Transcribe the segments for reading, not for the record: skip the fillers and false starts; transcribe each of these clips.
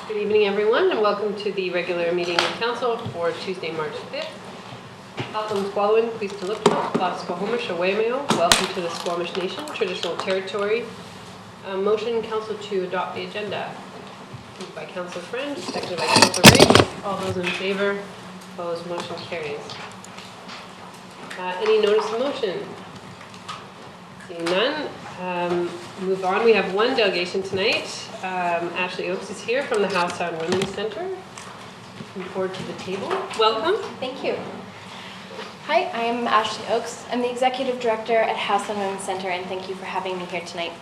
Good evening, everyone, and welcome to the regular meeting of Council for Tuesday, March 5th. Welcome, Squamish, please to look to Squamish, welcome to the Squamish Nation, traditional territory. Motion, Council to adopt the agenda. Moved by Councillor Friend, seconded by Councillor Ray. All those in favor, opposed, motion carries. Any notice of motion? Seeing none, move on. We have one delegation tonight. Ashley Oakes is here from the Howe Women's Centre. Looking forward to the table. Welcome. Thank you. Hi, I'm Ashley Oakes. I'm the Executive Director at Howe Women's Centre, and thank you for having me here tonight.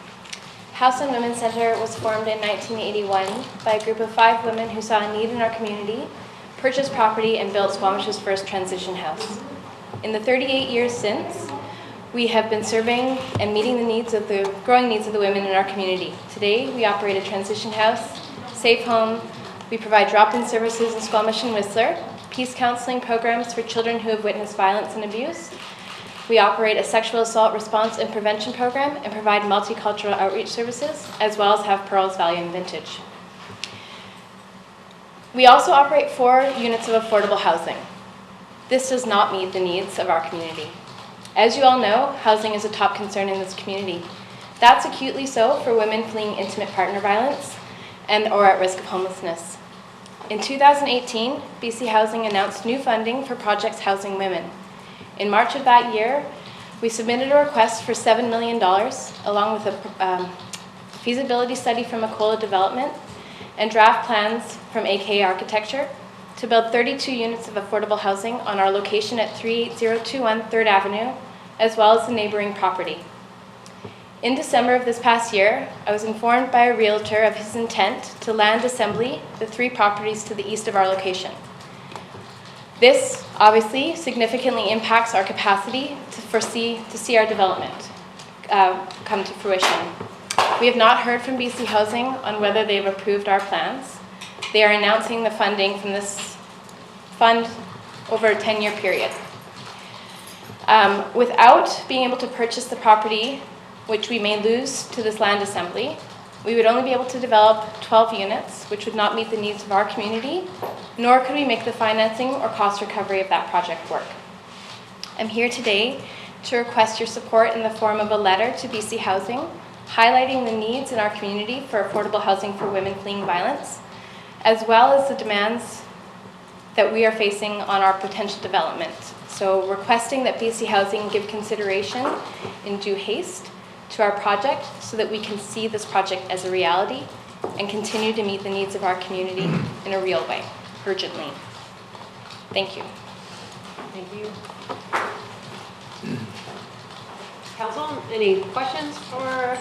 Howe Women's Centre was formed in 1981 by a group of 5 women who saw a need in our community, purchased property, and built Squamish's first transition house. In the 38 years since, we have been serving and meeting the growing needs of the women in our community. Today, we operate a transition house, safe home. We provide drop-in services in Squamish and Whistler, peace counseling programs for children who have witnessed violence and abuse. We operate a sexual assault response and prevention program and provide multicultural outreach services, as well as have Pearls Value and Vintage. We also operate 4 units of affordable housing. This does not meet the needs of our community. As you all know, housing is a top concern in this community. That's acutely so for women fleeing intimate partner violence and or at risk of homelessness. In 2018, BC Housing announced new funding for projects housing women. In March of that year, we submitted a request for $7 million, along with a feasibility study from Macola Development and draft plans from AK Architecture to build 32 units of affordable housing on our location at 38021 3rd Avenue, as well as the neighboring property. In December of this past year, I was informed by a realtor of his intent to land assembly the 3 properties to the east of our location. This obviously significantly impacts our capacity to see our development come to fruition. We have not heard from BC Housing on whether they've approved our plans. They are announcing the funding from this fund over a 10-year period. Without being able to purchase the property, which we may lose to this land assembly, we would only be able to develop 12 units, which would not meet the needs of our community, nor could we make the financing or cost recovery of that project work. I'm here today to request your support in the form of a letter to BC Housing, highlighting the needs in our community for affordable housing for women fleeing violence, as well as the demands that we are facing on our potential development. So requesting that BC Housing give consideration in due haste to our project so that we can see this project as a reality and continue to meet the needs of our community in a real way, urgently. Thank you. Thank you. Council, any questions for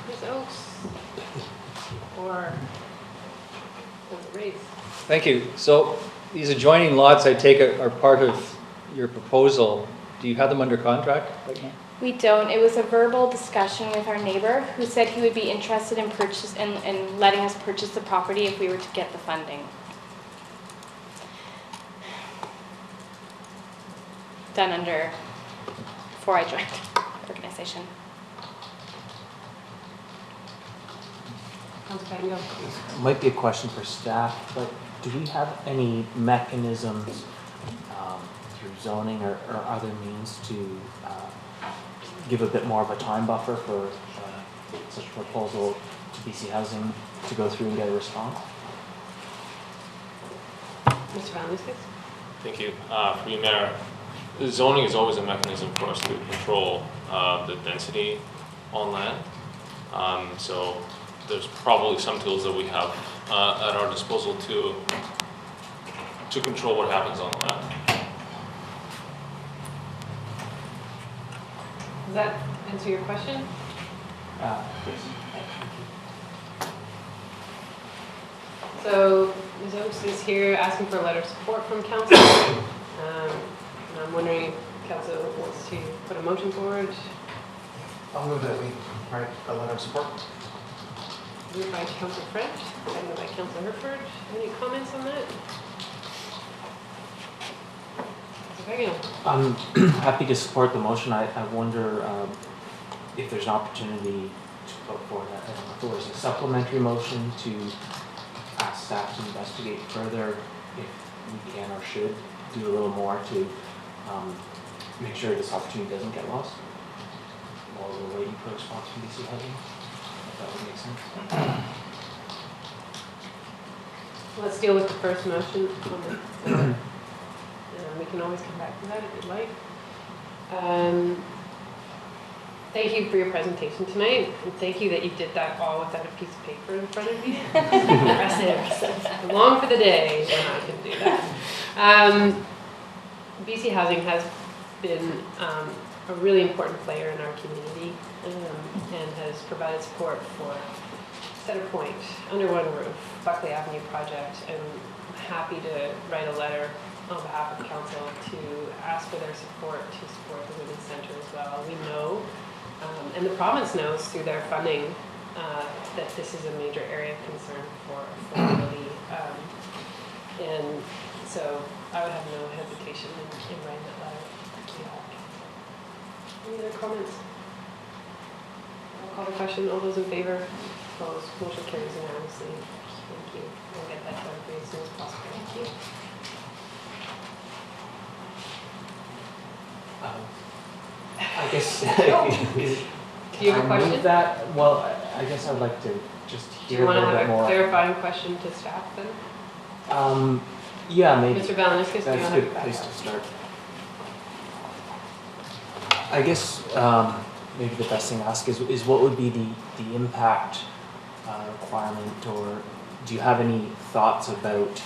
Ms. Oakes or Ray? Thank you. So these adjoining lots, I take it, are part of your proposal. Do you have them under contract right now? We don't. It was a verbal discussion with our neighbor who said he would be interested in letting us purchase the property if we were to get the funding. Done before I joined the organization. It might be a question for staff, but do we have any mechanisms through zoning or other means to give a bit more of a time buffer for such a proposal to BC Housing to go through and get a response? Mr. Van Looskis? Thank you. For you, Mayor, zoning is always a mechanism for us to control the density on land. So there's probably some tools that we have at our disposal to control what happens on the land. Does that answer your question? Yes. So Ms. Oakes is here asking for a letter of support from council. And I'm wondering if council wants to put a motion forward. I'll move that we write a letter of support. Moved by Councillor French, seconded by Councillor Herford. Any comments on that? I'm happy to support the motion. I wonder if there's an opportunity to put forward, I don't know if there was a supplementary motion to ask staff to investigate further if we can or should do a little more to make sure this opportunity doesn't get lost while we're waiting for a response from BC Housing, if that would make sense. Let's deal with the first motion on the, we can always come back to that if you'd like. Thank you for your presentation tonight, and thank you that you did that all without a piece of paper in front of you. Impressive. Long for the day when I can do that. BC Housing has been a really important player in our community and has provided support for Centerpoint, Under One Roof, Buckley Avenue project, and I'm happy to write a letter on behalf of council to ask for their support to support the Women's Center as well. We know, and the province knows through their funding, that this is a major area of concern for affordability. And so I would have no hesitation in writing that letter to help council. Any other comments? I'll call the question. All those in favor? Opposed? Motion carries unanimously. Thank you. We'll get that done for you as soon as possible. Thank you. I guess, Do you have a question? That, well, I guess I'd like to just Do you hear a want to little have bit a more. clarifying question to staff then? Yeah, maybe. Mr. Balaniskas, do you That's a want good to place to start. I guess maybe the best thing to ask is what would be the impact requirement, or do you have any thoughts about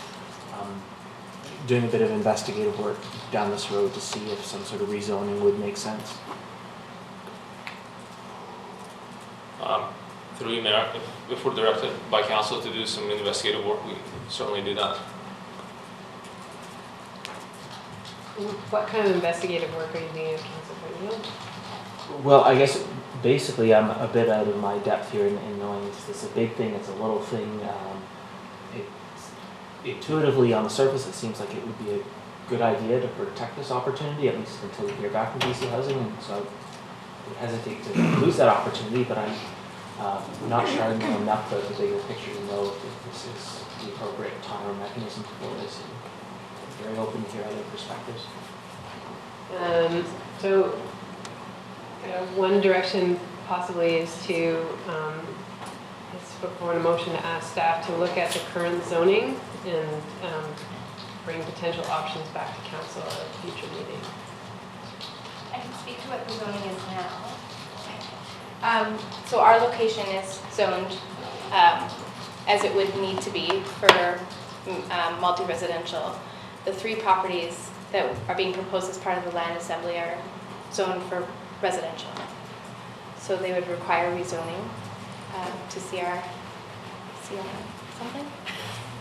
doing a bit of investigative work down this road to see if some sort of rezoning would make sense? Through you, Mayor, if we're directed by council to do some investigative work, we certainly do that. What kind of investigative work are you doing at Council Point? Well, I guess basically I'm a bit out of my depth here in knowing is this a big thing, it's a little thing. Intuitively on the surface it seems like it would be a good idea to protect this opportunity, at least until we hear back from BC Housing, and so I would hesitate to lose that opportunity, but I'm not sure I know enough of the bigger picture to know if this is the appropriate time or mechanism for this. And I'm very open to hear other perspectives. So one direction possibly is to put forward a motion to ask staff to look at the current zoning and bring potential options back to council at a future meeting. I can speak to what the zoning is now. So our location is zoned as it would need to be for multi-residential. The 3 properties that are being proposed as part of the land assembly are zoned for residential. So they would require rezoning to CR something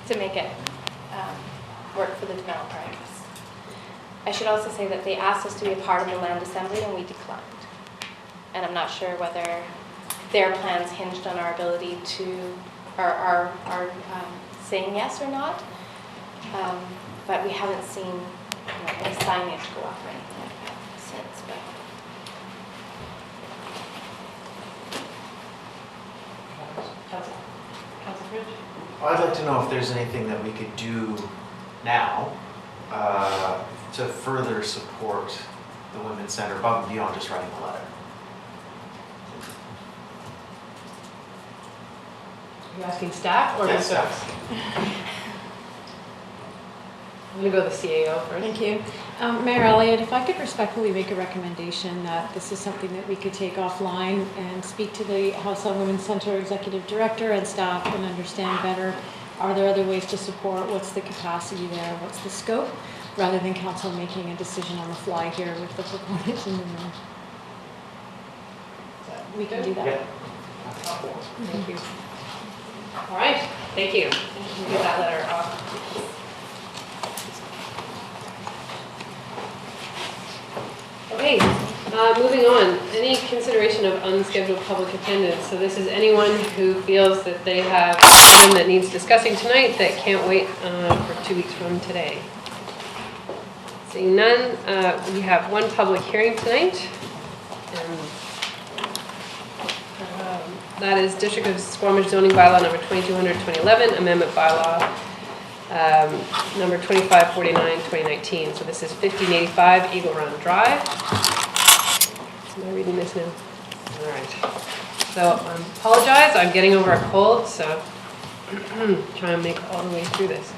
to make it work for the developer, I guess. I should also say that they asked us to be a part of the land assembly and we declined. And I'm not sure whether their plans hinged on our ability to, our saying yes or not. But we haven't seen any signage go up or anything like that since. But Council French? I'd like to know if there's anything that we could do now to further support the Women's Center above and beyond just writing a letter. Are you asking staff or Yes, myself? I'm going to go with the CAO first. Thank you. Mayor Elliott, if I could respectfully make a recommendation that this is something that we could take offline and speak to the House on Women's Center Executive Director and staff and understand better, are there other ways to support, what's the capacity there, what's the scope, rather than council making a decision on the fly here with the proponents in the room. We can do that. Yeah. Thank you. All right, thank you. We'll get that letter off. Okay, moving on. Any consideration of unscheduled public attendance? So this is anyone who feels that they have something that needs discussing tonight that can't wait for 2 weeks from today. Seeing none, we have one public hearing tonight. And That is District of Squamish zoning bylaw number 2200-2011, amendment bylaw number 2549-2019. So this is 1585 Eagle Run Drive. Am I reading this now? All right. So I apologize, I'm getting over a cold, so try and make all the way through this.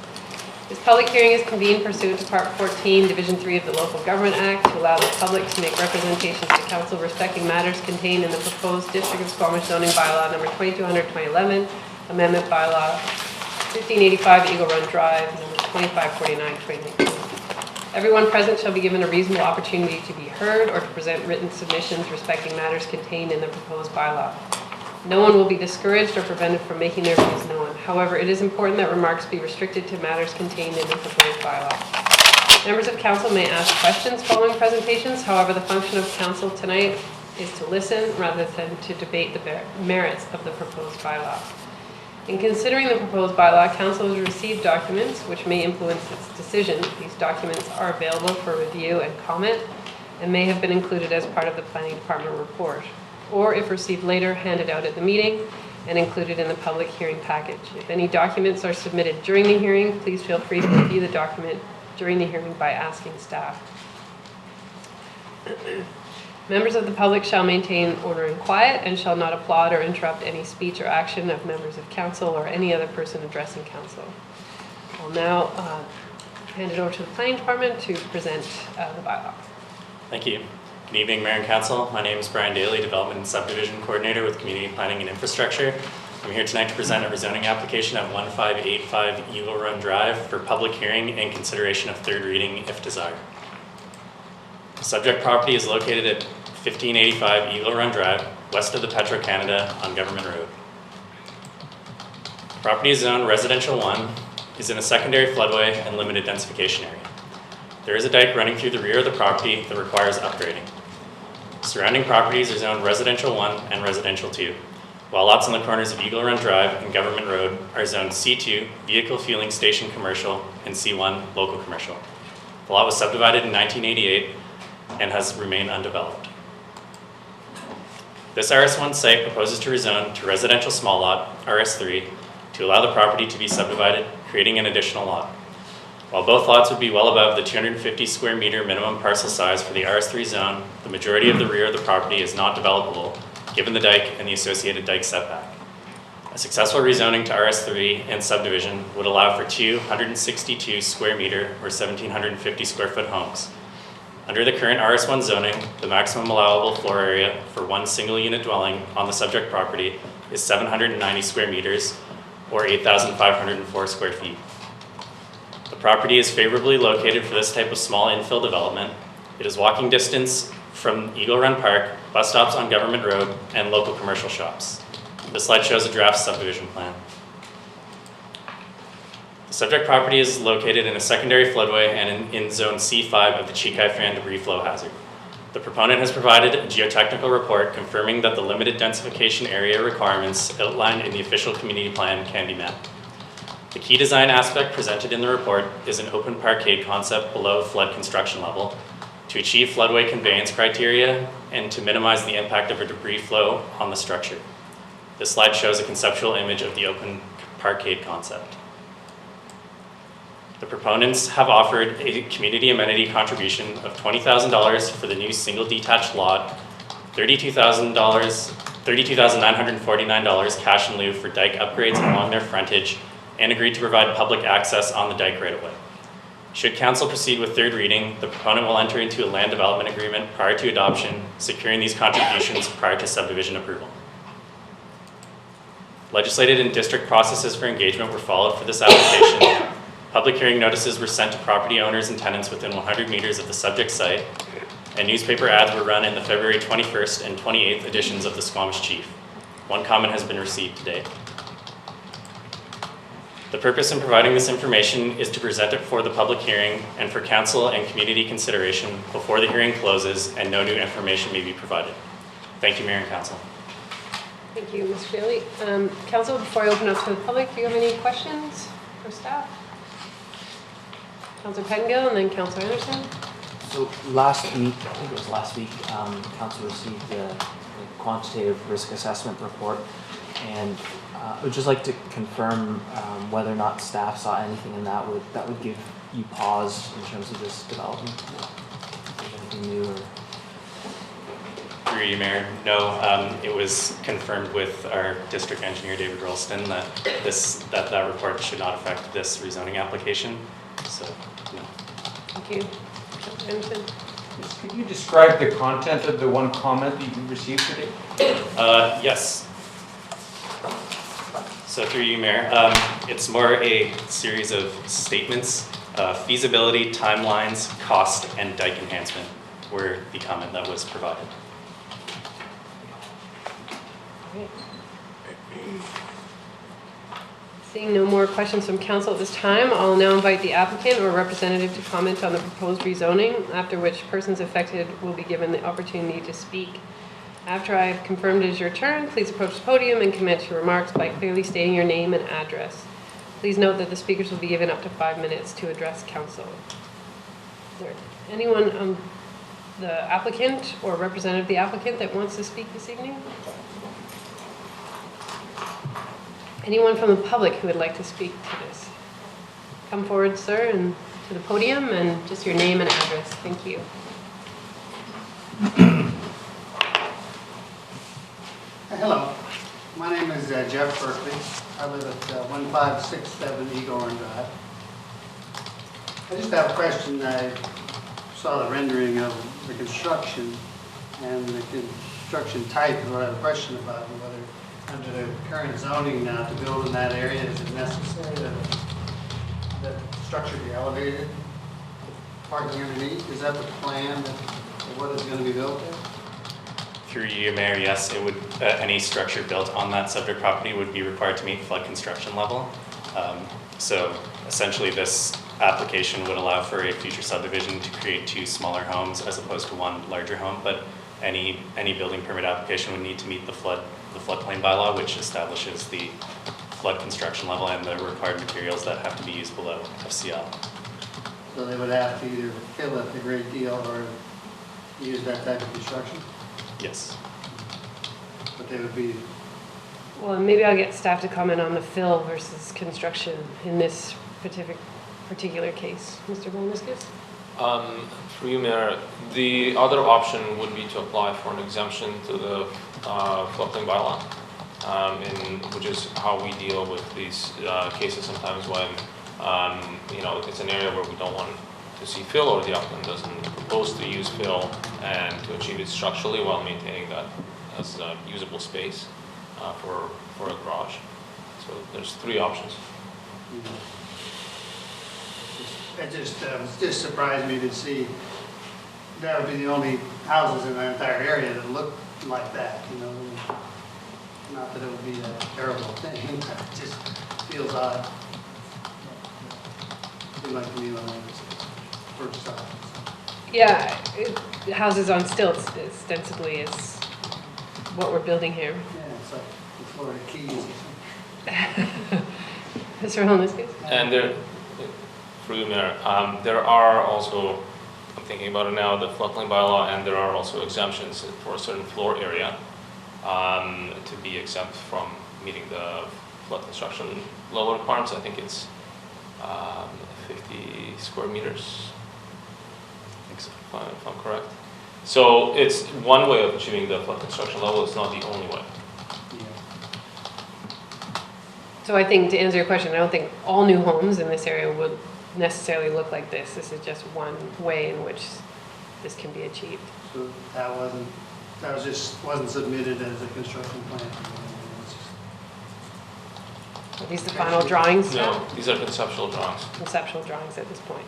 This public hearing is convened pursuant to Part 14, Division 3 of the Local Government Act to allow the public to make representations to council respecting matters contained in the proposed District of Squamish zoning bylaw number 2200-2011, amendment bylaw 1585 Eagle Run Drive, number 2549-2019. Everyone present shall be given a reasonable opportunity to be heard or to present written submissions respecting matters contained in the proposed bylaw. No one will be discouraged or prevented from making their views known. However, it is important that remarks be restricted to matters contained in the proposed bylaw. Members of council may ask questions following presentations. However, the function of council tonight is to listen rather than to debate the merits of the proposed bylaw. In considering the proposed bylaw, council has received documents which may influence its decision. These documents are available for review and comment and may have been included as part of the planning department report, or if received later, handed out at the meeting and included in the public hearing package. If any documents are submitted during the hearing, please feel free to review the document during the hearing by asking staff. Members of the public shall maintain order and quiet and shall not applaud or interrupt any speech or action of members of council or any other person addressing council. I'll now hand it over to the planning department to present the bylaw. Thank you. Good evening, Mayor and Council. My name is Brian Daly, Development and Subdivision Coordinator with Community Planning and Infrastructure. I'm here tonight to present a rezoning application at 1585 Eagle Run Drive for public hearing and consideration of third reading if desired. The subject property is located at 1585 Eagle Run Drive, west of the Petro-Canada on Government Road. The property is zoned Residential 1, is in a secondary floodway and limited densification area. There is a dike running through the rear of the property that requires upgrading. Surrounding properties are zoned Residential 1 and Residential 2, while lots on the corners of Eagle Run Drive and Government Road are zoned C2, Vehicle Fueling Station Commercial, and C1, Local Commercial. The lot was subdivided in 1988 and has remained undeveloped. This RS1 site proposes to rezone to Residential Small Lot, RS3, to allow the property to be subdivided, creating an additional lot. While both lots would be well above the 250 square meter minimum parcel size for the RS3 zone, the majority of the rear of the property is not developable, given the dike and the associated dike setback. A successful rezoning to RS3 and subdivision would allow for 262 square meter or 1,750 square foot homes. Under the current RS1 zoning, the maximum allowable floor area for one single unit dwelling on the subject property is 790 square meters or 8,504 square feet. The property is favorably located for this type of small infill development. It is walking distance from Eagle Run Park, bus stops on Government Road, and local commercial shops. This slide shows a draft subdivision plan. The subject property is located in a secondary floodway and in zone C5 of the Chikai Fan debris flow hazard. The proponent has provided a geotechnical report confirming that the limited densification area requirements outlined in the official community plan can be met. The key design aspect presented in the report is an open parkade concept below flood construction level to achieve floodway conveyance criteria and to minimize the impact of a debris flow on the structure. This slide shows a conceptual image of the open parkade concept. The proponents have offered a community amenity contribution of $20,000 for the new single detached lot, $32,949 cash in lieu for dike upgrades along their frontage, and agreed to provide public access on the dike right away. Should council proceed with third reading, the proponent will enter into a land development agreement prior to adoption, securing these contributions prior to subdivision approval. Legislated and district processes for engagement were followed for this application. Public hearing notices were sent to property owners and tenants within 100 meters of the subject site, and newspaper ads were run in the February 21st and 28th editions of the Squamish Chief. One comment has been received to date. The purpose in providing this information is to present it for the public hearing and for council and community consideration before the hearing closes and no new information may be provided. Thank you, Mayor and Council. Thank you, Ms. Bailey. Council, before I open up to the public, do you have any questions for staff? Councilor Pettengill and then Councilor Anderson. So last week, I think it was last week, council received the quantitative risk assessment report, and I would just like to confirm whether or not staff saw anything in that would give you pause in terms of this development. If there's anything new or... Through you, Mayor. No, it was confirmed with our district engineer, David Rolston, that that report should not affect this rezoning application. So, no. Thank you. Councilor Anderson? Yes, could you describe the content of the one comment that you received today? Yes. So through you, Mayor, it's more a series of statements, feasibility, timelines, cost, and dike enhancement were the comment that was provided. Great. Seeing no more questions from council at this time, I'll now invite the applicant or representative to comment on the proposed rezoning, after which persons affected will be given the opportunity to speak. After I've confirmed it is your turn, please approach the podium and commence your remarks by clearly stating your name and address. Please note that the speakers will be given up to 5 minutes to address council. Is there anyone, the applicant or representative of the applicant that wants to speak this evening? Anyone from the public who would like to speak to this? Come forward, sir, and to the podium, and just your name and address. Thank you. Hello, my name is Jeff Berkeley. I live at 1567 Eagle Drive. I just have a question. I saw the rendering of the construction and the construction type, and what I have a question about whether under the current zoning now to build in that area, is it necessary that the structure be elevated, parking underneath? Is that the plan of what is going to be built there? Through you, Mayor, yes, it would. Any structure built on that subject property would be required to meet flood construction level. So essentially, this application would allow for a future subdivision to create 2 smaller homes as opposed to 1 larger home. But any building permit application would need to meet the floodplain bylaw, which establishes the flood construction level and the required materials that have to be used below FCL. So they would have to either fill it a great deal or use that type of construction? Yes. But they would be, Well, and maybe I'll get staff to comment on the fill versus construction in this particular case. Mr. Boniscus? Through you, Mayor, the other option would be to apply for an exemption to the floodplain bylaw, which is how we deal with these cases sometimes when it's an area where we don't want to see fill, or the applicant doesn't propose to use fill and to achieve it structurally while maintaining that as a usable space for a garage. So there's 3 options. it just surprised me to see that would be the only houses in the entire area that look like that, Not that it would be a terrible thing, but it just feels odd. Seemed like to me when I was first saw it. Yeah, houses on stilts ostensibly is what we're building here. Yeah, it's like the Florida Keys or something. Mr. Boniscus? And there, through the Mayor, there are also, I'm thinking about it now, the floodplain bylaw, and there are also exemptions for a certain floor area to be exempt from meeting the flood construction level requirements. I think it's 50 square meters, if I'm correct. So it's one way of achieving the flood construction level. It's not the only way. So I think to answer your question, I don't think all new homes in this area would necessarily look like this. This is just one way in which this can be achieved. So wasn't submitted as a construction plan. Are these the final drawings? No, these are conceptual drawings. Conceptual drawings at this point.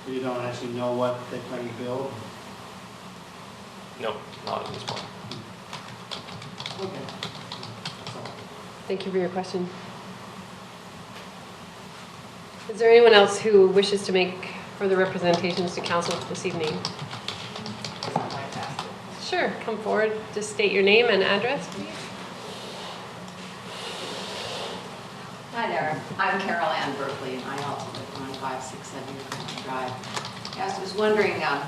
You don't actually know what they plan to build? No, not at this point. Okay. That's all. Thank you for your question. Is there anyone else who wishes to make further representations to council this evening? Sure, come forward. Just state your name and address, please. Hi there, I'm Carol Ann Berkeley, and I also live on 1567 Drive. Yes, I was wondering, the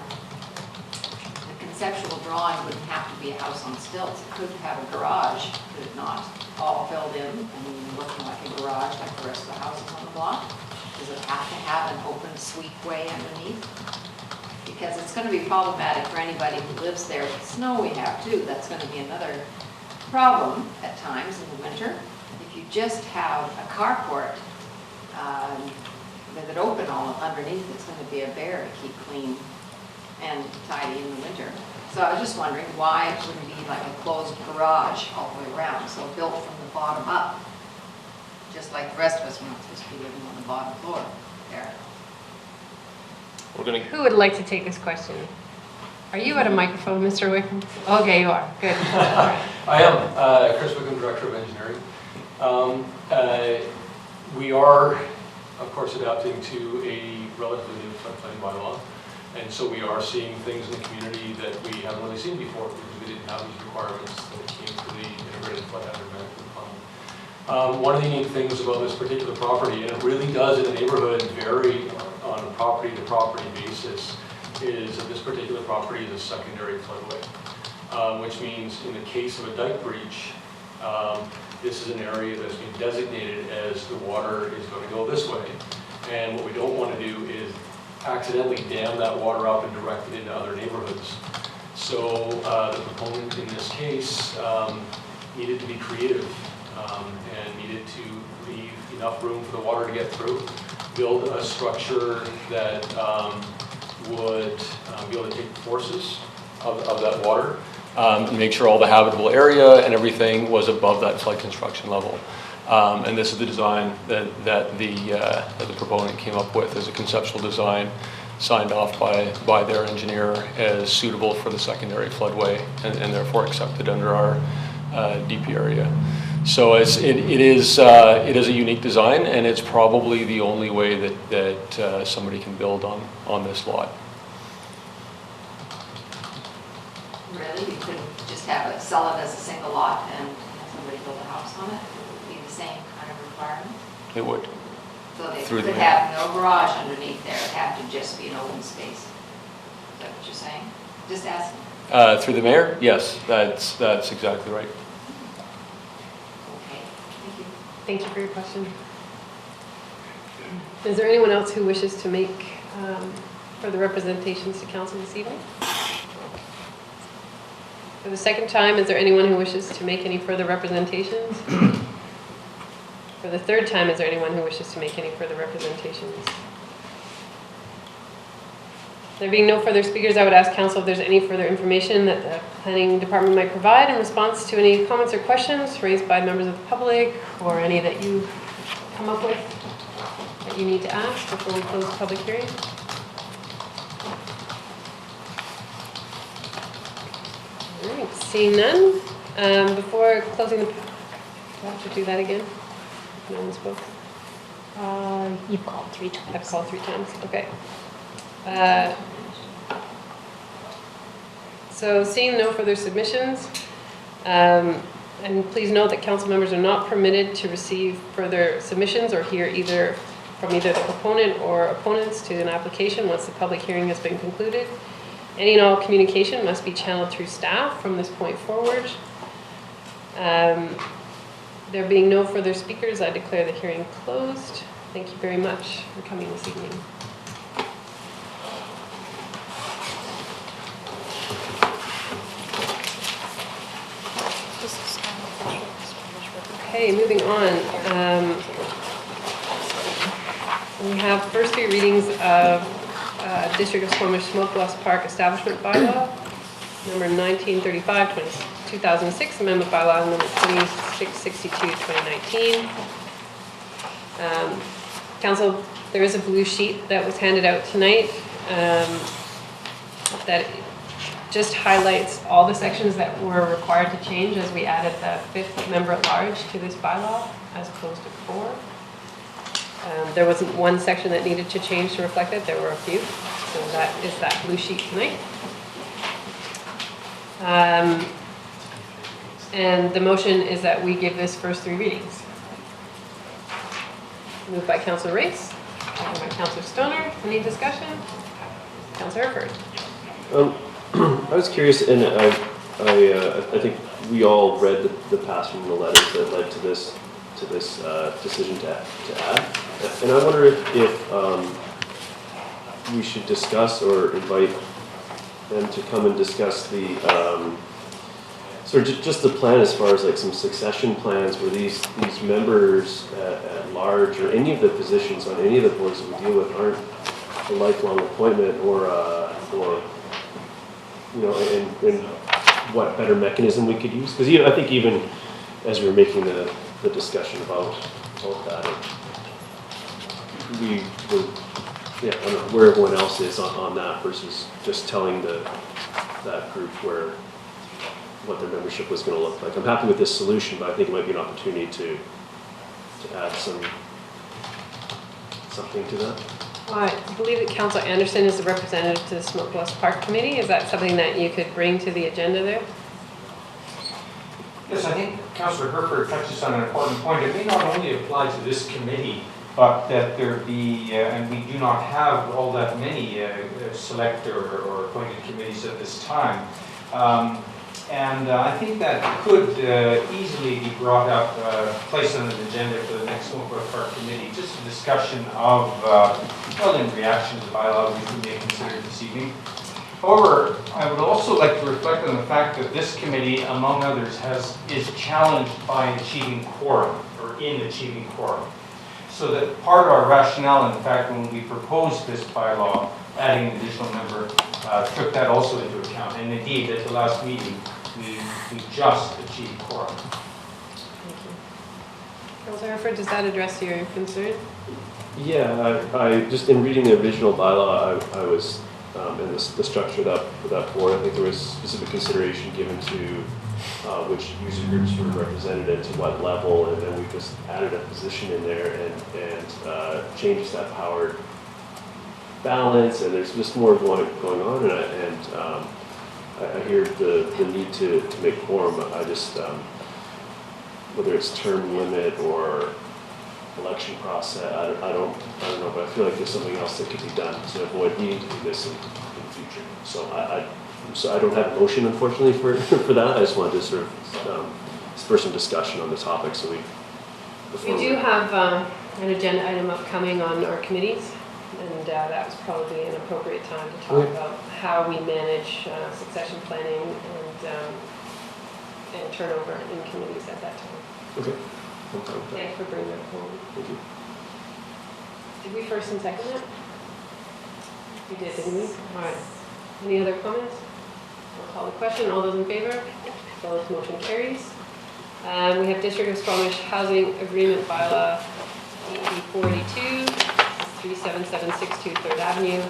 conceptual drawing wouldn't have to be a house on stilts. It could have a garage, could it not? All filled in and looking like a garage like the rest of the houses on the block? Does it have to have an open sweepway underneath? Because it's going to be problematic for anybody who lives there. With snow we have too, that's going to be another problem at times in the winter. If you just have a carport with it open all underneath, it's going to be a bear to keep clean and tidy in the winter. So I was just wondering why it wouldn't be like a closed garage all the way around, so built from the bottom up, just like the rest of us, we're not supposed to be living on the bottom floor there. We're gonna, Who would like to take this question? Are you at a microphone, Mr. Wickham? Okay, you are. Good. I am Chris Wickham, Director of Engineering. We are, of course, adapting to a relatively new floodplain bylaw. And so we are seeing things in the community that we haven't really seen before because we didn't have these requirements that came to the integrated flood hazard management plan. One of the unique things about this particular property, and it really does in the neighborhood vary on a property-to-property basis, is that this particular property is a secondary floodway, which means in the case of a dike breach, this is an area that's been designated as the water is going to go this way. And what we don't want to do is accidentally dam that water up and direct it into other neighborhoods. So the proponent in this case needed to be creative and needed to leave enough room for the water to get through, build a structure that would be able to take the forces of that water, and make sure all the habitable area and everything was above that flood construction level. And this is the design that the proponent came up with as a conceptual design, signed off by their engineer as suitable for the secondary floodway, and therefore accepted under our DP area. So it is a unique design, and it's probably the only way that somebody can build on this lot. Really? You couldn't just have it, sell it as a single lot and have somebody build a house on it? It would be the same kind of requirement? It would. So they Through could the have no garage underneath there, it'd have to just be an open space. Is that what you're saying? Just asking. Through the mayor? Yes, that's exactly right. Okay, thank you. Thank you for your question. Is there anyone else who wishes to make further representations to council this evening? For the second time, is there anyone who wishes to make any further representations? For the third time, is there anyone who wishes to make any further representations? There being no further speakers, I would ask council if there's any further information that the planning department might provide in response to any comments or questions raised by members of the public, or any that you come up with that you need to ask before we close the public hearing. All right, seeing none, before closing the, do I have to do that again? No one spoke. You've called 3 times. I've called 3 times, okay. So seeing no further submissions, and please note that council members are not permitted to receive further submissions or hear either from either the proponent or opponents to an application once the public hearing has been concluded. Any and all communication must be channeled through staff from this point forward. There being no further speakers, I declare the hearing closed. Thank you very much for coming this evening. Okay, moving on. We have first 3 readings of District of Squamish Smoke Bluffs Park Establishment Bylaw, number 1935, 2006, Amendment Bylaw number 2662, 2019. Council, there is a blue sheet that was handed out tonight that just highlights all the sections that were required to change as we added the 5th member at large to this bylaw as opposed to 4. There wasn't one section that needed to change to reflect it, there were a few. So that is that blue sheet tonight. And the motion is that we give this first 3 readings. Moved by Councillor Race, second by Councillor Stoner. Any discussion? Councillor Herford. I was curious, and I think we all read the passing of the letters that led to this decision to add, and I wonder if we should discuss or invite them to come and discuss the sort of just the plan as far as like some succession plans where these members at large or any of the positions on any of the boards that we deal with aren't a lifelong appointment or you know, and what better mechanism we could use, because I think even as we were making the discussion about that, we were, yeah, I don't know where everyone else is on that versus just telling that group what their membership was going to look like. I'm happy with this solution, but I think it might be an opportunity to add something to that. I believe that Councillor Anderson is the representative to the Smoke West Park Committee. Is that something that you could bring to the agenda there? Yes, I think Councillor Herford touches on an important point. It may not only apply to this committee, but that there be, and we do not have all that many select or appointed committees at this time. And I think that could easily be brought up, placed on an agenda for the next Smoke West Park Committee, just a discussion of, well, in reaction to the bylaw we may consider this evening. However, I would also like to reflect on the fact that this committee, among others, is challenged by achieving quorum, or in achieving quorum. So that part of our rationale, in fact, when we proposed this bylaw, adding an additional member, took that also into account. And indeed, at the last meeting, we just achieved quorum. Thank you. Councillor Herford, does that address your concern? Yeah, I just in reading the original bylaw, I was in the structure of that board. I think there was specific consideration given to which user groups were represented and to what level, and then we just added a position in there and changed that power balance. And there's just more going on, and I hear the need to make quorum. I just whether it's term limit or election process, I don't know, but I feel like there's something else that could be done to avoid needing to do this in the future. So I don't have a motion, unfortunately, for that. I just wanted to sort of spur some discussion on the topic. So we do have an agenda item upcoming on our committees, and that was probably an appropriate time to talk about how we manage succession planning and turnover in committees at that time. Okay. Thanks for bringing that forward. Thank you. Did we first and second it? We did, didn't we? All right. Any other comments? I'll call the question. All those in favor? Opposed, motion carries. We have District of Squamish Housing Agreement Bylaw DE 482, 37762 3rd Avenue.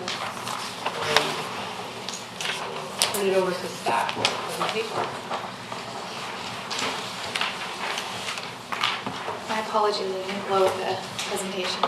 Turn it over to staff for presentation. My apologies, I didn't blow the presentation.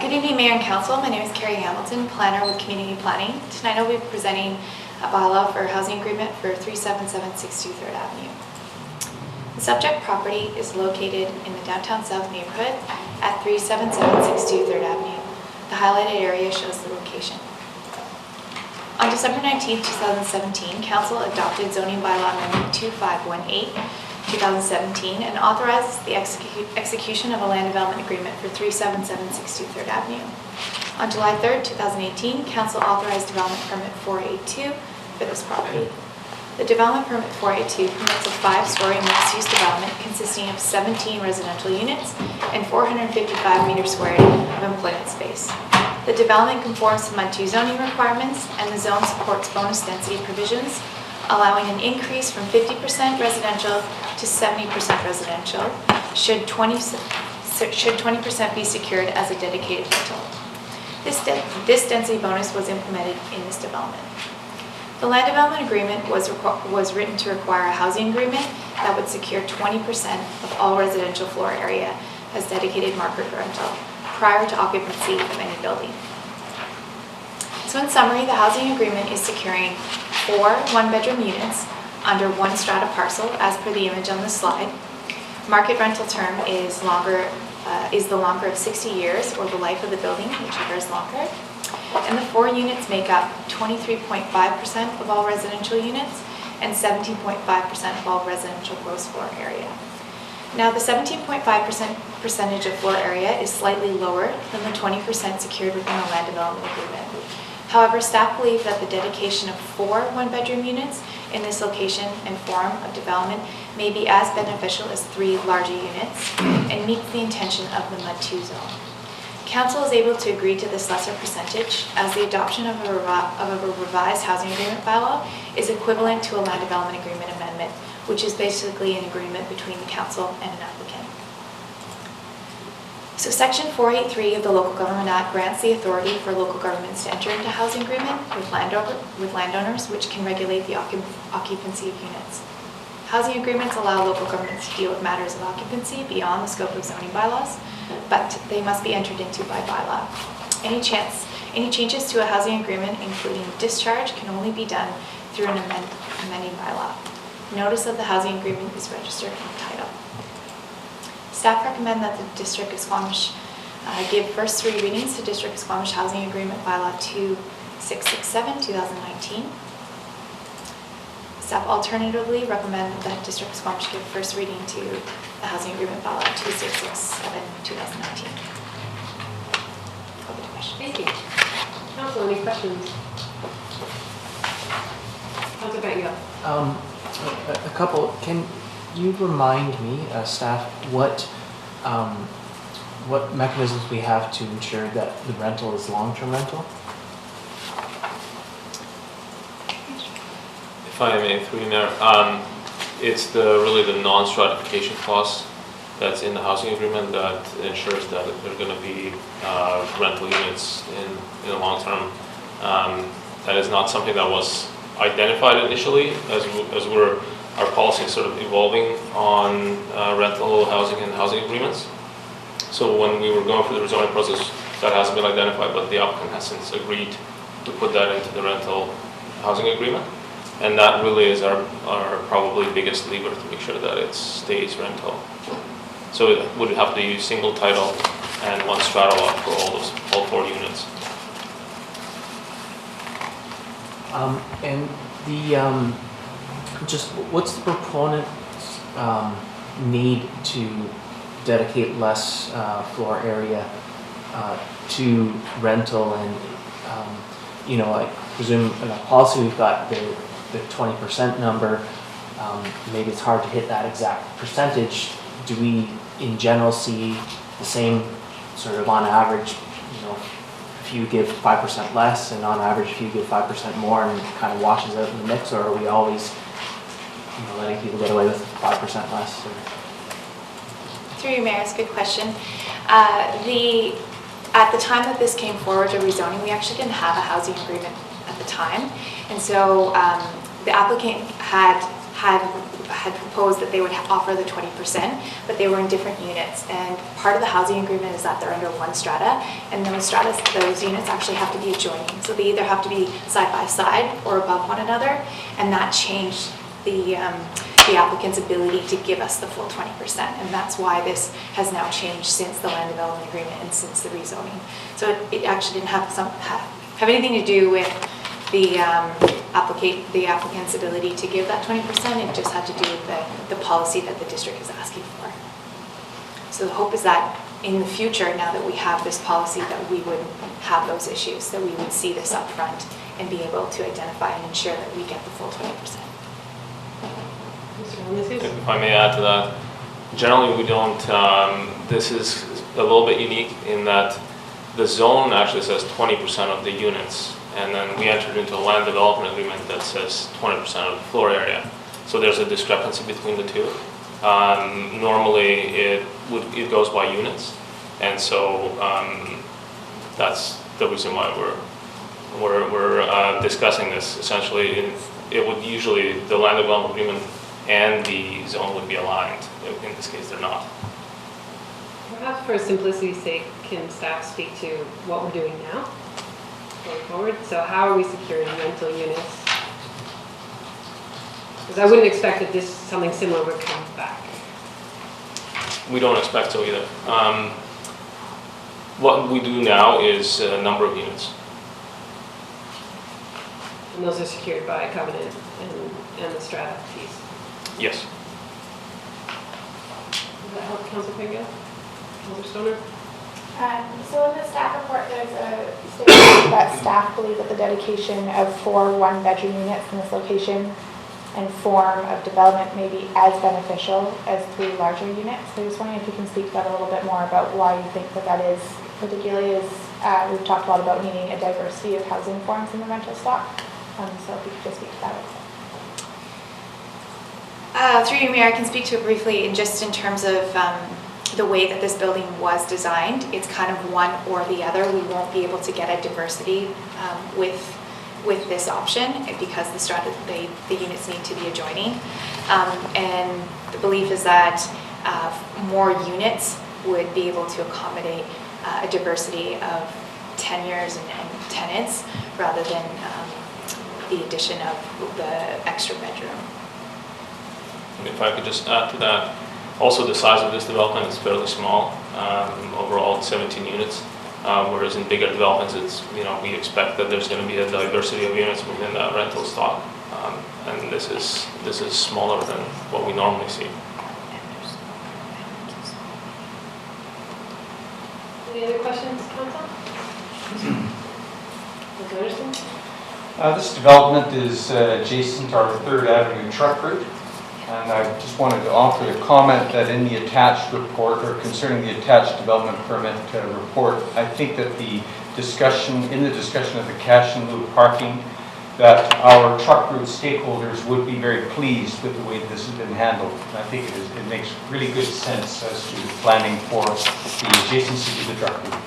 Good evening, Mayor and Council. My name is Carrie Hamilton, planner with Community Planning. Tonight I'll be presenting a bylaw for a housing agreement for 37762 3rd Avenue. The subject property is located in the downtown south neighborhood at 37762 3rd Avenue. The highlighted area shows the location. On December 19, 2017, Council adopted zoning bylaw amendment 2518 2017 and authorizes the execution of a land development agreement for 37762 3rd Avenue. On July 3, 2018, Council authorized development permit 482 for this property. The development permit 482 permits a 5-story mixed-use development consisting of 17 residential units and 455 meters squared of employment space. The development conforms to MUD 2 zoning requirements, and the zone supports bonus density provisions, allowing an increase from 50% residential to 70% residential should 20% be secured as a dedicated rental. This density bonus was implemented in this development. The land development agreement was written to require a housing agreement that would secure 20% of all residential floor area as dedicated market rental prior to occupancy of any building. So in summary, the housing agreement is securing 4 one-bedroom units under one strata parcel as per the image on the slide. Market rental term is the longer of 60 years or the life of the building, whichever is longer. And the 4 units make up 23.5% of all residential units and 17.5% of all residential gross floor area. Now, the 17.5% percentage of floor area is slightly lower than the 20% secured within the land development agreement. However, staff believe that the dedication of 4 one-bedroom units in this location and form of development may be as beneficial as 3 larger units and meets the intention of the MUD 2 zone. Council is able to agree to this lesser percentage as the adoption of a revised housing agreement bylaw is equivalent to a land development agreement amendment, which is basically an agreement between the council and an applicant. So Section 483 of the Local Government Act grants the authority for local governments to enter into housing agreement with landowners, which can regulate the occupancy of units. Housing agreements allow local governments to deal with matters of occupancy beyond the scope of zoning bylaws, but they must be entered into by bylaw. Any changes to a housing agreement, including discharge, can only be done through an amending bylaw. Notice of the housing agreement is registered in the title. Staff recommend that the District of Squamish give first 3 readings to District of Squamish Housing Agreement Bylaw 2667, 2019. Staff alternatively recommend that District of Squamish give first reading to the Housing Agreement Bylaw 2667, 2019. Open to questions. Thank you. Council, any questions? Councilor Bangor. A couple. Can you remind me, staff, what mechanisms we have to ensure that the rental is long-term rental? If I may, through you, Mayor, it's really the non-stratification clause that's in the housing agreement that ensures that there are going to be rental units in the long term. That is not something that was identified initially as our policy is sort of evolving on rental housing and housing agreements. So when we were going through the rezoning process, that hasn't been identified, but the applicant has since agreed to put that into the rental housing agreement. And that really is our probably biggest lever to make sure that it stays rental. So it would have to use single title and 1 strata lot for all 4 units. And the just what's the proponent's need to dedicate less floor area to rental? And you know, I presume in the policy we've got the 20% number. Maybe it's hard to hit that exact percentage. Do we in general see the same sort of on average, you know, if you give 5% less and on average if you give 5% more, and it kind of washes out in the mix? Or are we always, you know, letting people get away with 5% less? Or? Through you, Mayor, it's a good question. At the time that this came forward to rezoning, we actually didn't have a housing agreement at the time. And so the applicant had proposed that they would offer the 20%, but they were in different units. And part of the housing agreement is that they're under 1 strata, and those units actually have to be adjoining. So they either have to be side by side or above one another, and that changed the applicant's ability to give us the full 20%. And that's why this has now changed since the land development agreement and since the rezoning. So it actually didn't have anything to do with the applicant's ability to give that 20%. It just had to do with the policy that the district is asking for. So the hope is that in the future, now that we have this policy, that we wouldn't have those issues, that we would see this up front and be able to identify and ensure that we get the full 20%. If I may add to that, generally we don't, this is a little bit unique in that The zone actually says 20% of the units, and then we entered into a land development agreement that says 20% of the floor area. So there's a discrepancy between the two. Normally it goes by units, and so that's the reason why we're discussing this. Essentially, it would usually, the land development agreement and the zone would be aligned. In this case, they're not. Perhaps for simplicity's sake, can staff speak to what we're doing now going forward? So how are we securing rental units? Because I wouldn't expect that something similar would come back. We don't expect so either. What we do now is a number of units. And those are secured by a covenant and the strata piece. Yes. Does that help, Councillor Pingo? Councillor Stoner? So in the staff report, there's a statement that staff believe that the dedication of 4 one-bedroom units in this location and form of development may be as beneficial as 3 larger units. So I was wondering if you can speak to that a little bit more about why you think that that is, particularly as we've talked a lot about needing a diversity of housing forms in the rental stock. So if you could just speak to that also. Through you, Mayor, I can speak to it briefly, and just in terms of the way that this building was designed. It's kind of one or the other. We won't be able to get a diversity with this option because the units need to be adjoining. And the belief is that more units would be able to accommodate a diversity of tenures and tenants rather than the addition of the extra bedroom. And if I could just add to that, also the size of this development is fairly small, overall 17 units, whereas in bigger developments it's, we expect that there's going to be a diversity of units within that rental stock, and this is smaller than what we normally see. Any other questions, Council? Councilor Anderson? This development is adjacent to our 3rd Avenue truck route. And I just wanted to offer the comment that in the attached report, or concerning the attached development permit report, I think that in the discussion of the cash in lieu parking, that our truck route stakeholders would be very pleased with the way this has been handled. And I think it makes really good sense as to planning for the adjacency to the truck route.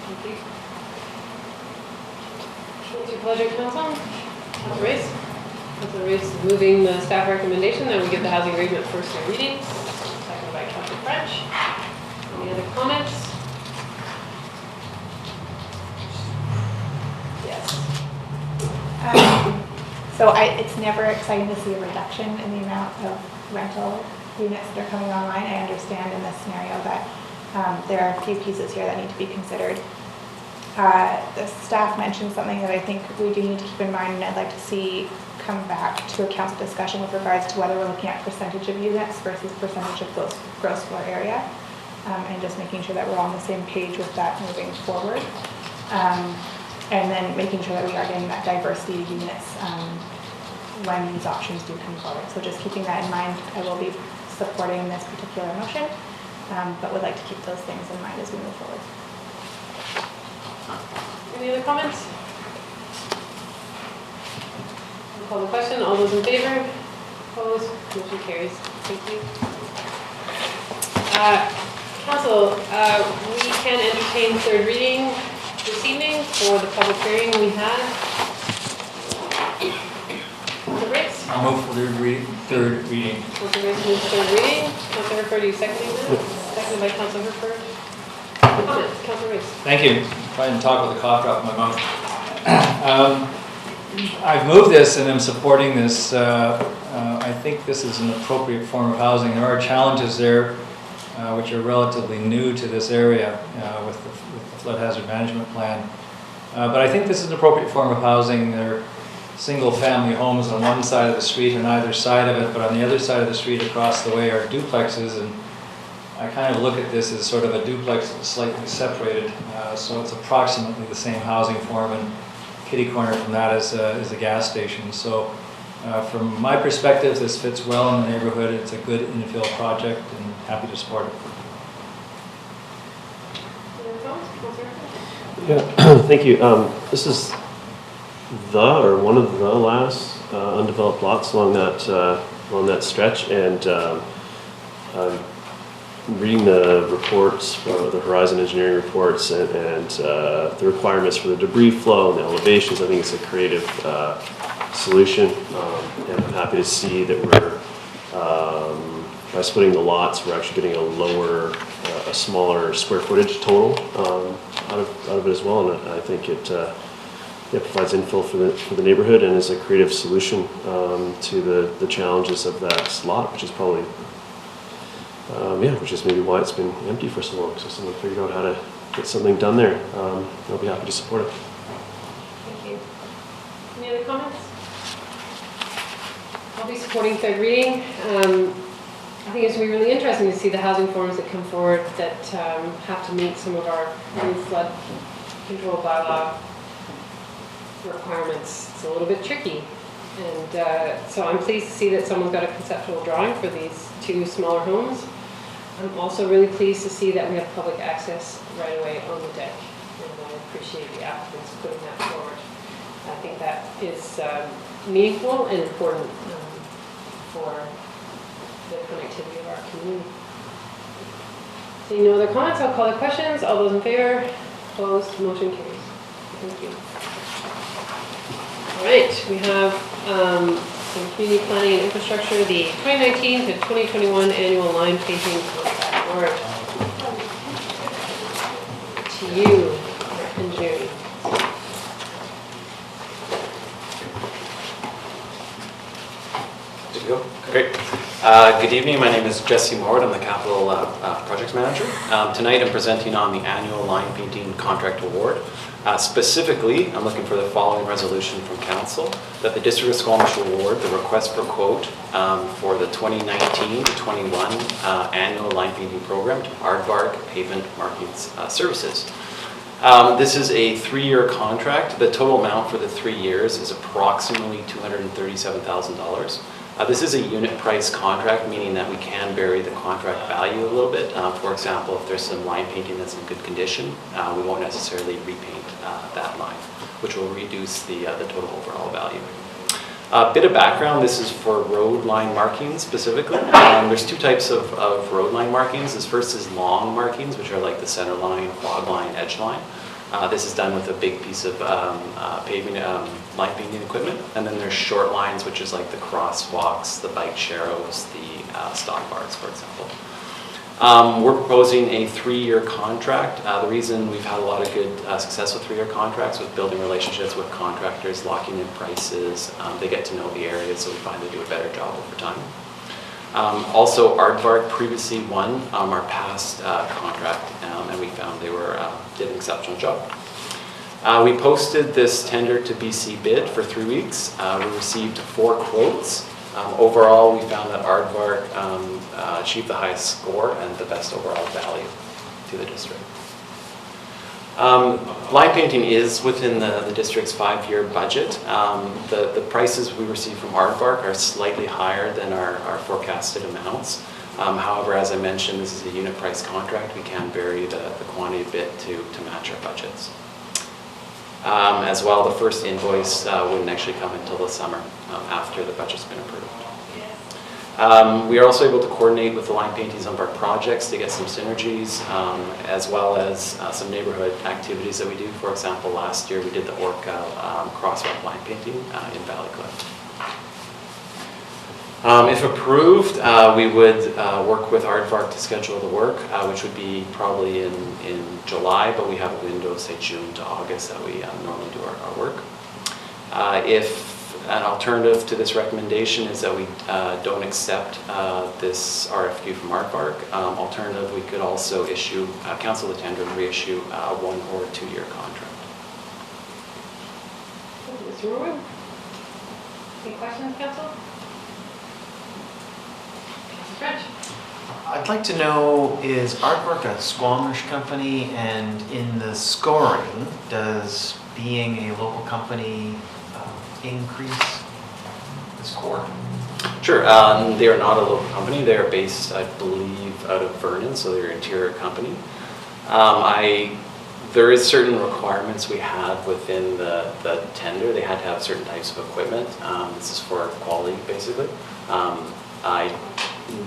Thank you. What's your pleasure, Council? Councilor Rice? Councilor Rice moving the staff recommendation that we give the housing agreement first reading. Seconded by Councilor French. Any other comments? Yes. So it's never exciting to see a reduction in the amount of rental units that are coming online. I understand in this scenario that there are a few pieces here that need to be considered. The staff mentioned something that I think we do need to keep in mind, and I'd like to see come back to a council discussion with regards to whether we're looking at percentage of units versus percentage of gross floor area, and just making sure that we're on the same page with that moving forward. And then making sure that we are getting that diversity of units when these options do come forward. So just keeping that in mind, I will be supporting this particular motion, but would like to keep those things in mind as we move forward. Any other comments? I'll call the question. All those in favor? Opposed? Motion carries. Thank you. Council, we can entertain 3rd reading this evening for the public hearing we had. Councilor Rice? I'll move for the 3rd reading. Councilor Rice moves 3rd reading. Councilor Herford, are you seconding that? Seconded by Councilor Herford. Comments? Councilor Rice? Thank you. Try and talk with the cough drop in my mouth. I've moved this and I'm supporting this. I think this is an appropriate form of housing. There are challenges there which are relatively new to this area with the flood hazard management plan. But I think this is an appropriate form of housing. There are single-family homes on one side of the street and either side of it, but on the other side of the street across the way are duplexes, and I kind of look at this as sort of a duplex slightly separated, so it's approximately the same housing form, and kitty corner from that is a gas station. So from my perspective, this fits well in the neighborhood. It's a good infill project, and happy to support it. Any other comments? Yeah, thank you. This is or one of the last undeveloped lots along that stretch, and I'm reading the reports, the Horizon Engineering reports, and the requirements for the debris flow and the elevations. I think it's a creative solution, and I'm happy to see that we're by splitting the lots, we're actually getting a smaller square footage total out of it as well, and I think it provides infill for the neighborhood and is a creative solution to the challenges of that lot, which is probably which is maybe why it's been empty for so long. So someone figured out how to get something done there. I'll be happy to support it. Thank you. Any other comments? I'll be supporting third reading. I think it's going to be really interesting to see the housing forms that come forward that have to meet some of our new flood control bylaw requirements. It's a little bit tricky. And so I'm pleased to see that someone's got a conceptual drawing for these two smaller homes. I'm also really pleased to see that we have public access right away on the deck. And I appreciate the applicants putting that forward. I think that is meaningful and important for the connectivity of our community. Seeing no other comments, I'll call the questions. All those in favor? Opposed? Motion carries. Thank you. All right, we have some community planning and infrastructure, the 2019 to 2021 annual line painting contract award. To you, engineering. Good to go? Great. Good evening. My name is Jesse Mord. I'm the Capital Projects Manager. Tonight I'm presenting on the annual line painting contract award. Specifically, I'm looking for the following resolution from Council, that the District of Squamish award the request for quote for the 2019 to 21 annual line painting program to Aardvark Pavement Markings Services. This is a 3-year contract. The total amount for the 3 years is approximately $237,000. This is a unit price contract, meaning that we can vary the contract value a little bit. For example, if there's some line painting that's in good condition, we won't necessarily repaint that line, which will reduce the total overall value. A bit of background, this is for road line markings specifically. There's two types of road line markings. This first is long markings, which are like the center line, fog line, edge line. This is done with a big piece of paving, line painting equipment. And then there's short lines, which is like the crosswalks, the bike sharrows, the stop bars, for example. We're proposing a 3-year contract. The reason we've had a lot of good success with 3-year contracts with building relationships with contractors, locking in prices. They get to know the area, so we find they do a better job over time. Also, Aardvark previously won our past contract, and we found they did an exceptional job. We posted this tender to BC Bid for 3 weeks. We received 4 quotes. Overall, we found that Aardvark achieved the highest score and the best overall value to the district. Line painting is within the district's 5-year budget. The prices we receive from Aardvark are slightly higher than our forecasted amounts. However, as I mentioned, this is a unit price contract. We can vary the quantity a bit to match our budgets. As well, the first invoice wouldn't actually come until the summer after the budget's been approved. We are also able to coordinate with the line paintings of our projects to get some synergies, as well as some neighborhood activities that we do. For example, last year we did the Orca crosswalk line painting in Valley Cliff. If approved, we would work with Aardvark to schedule the work, which would be probably in July, but we have a window, say June to August, that we normally do our work. If an alternative to this recommendation is that we don't accept this RFQ from Aardvark, alternative, we could also cancel the tender and reissue a 1 or 2-year contract. Mr. Roy? Any questions, Council? French. I'd like to know, is Aardvark a Squamish company, and in the scoring, does being a local company increase the score? Sure. They are not a local company. They are based, I believe, out of Vernon, so they're an interior company. I There is certain requirements we had within the tender. They had to have certain types of equipment. This is for quality, basically.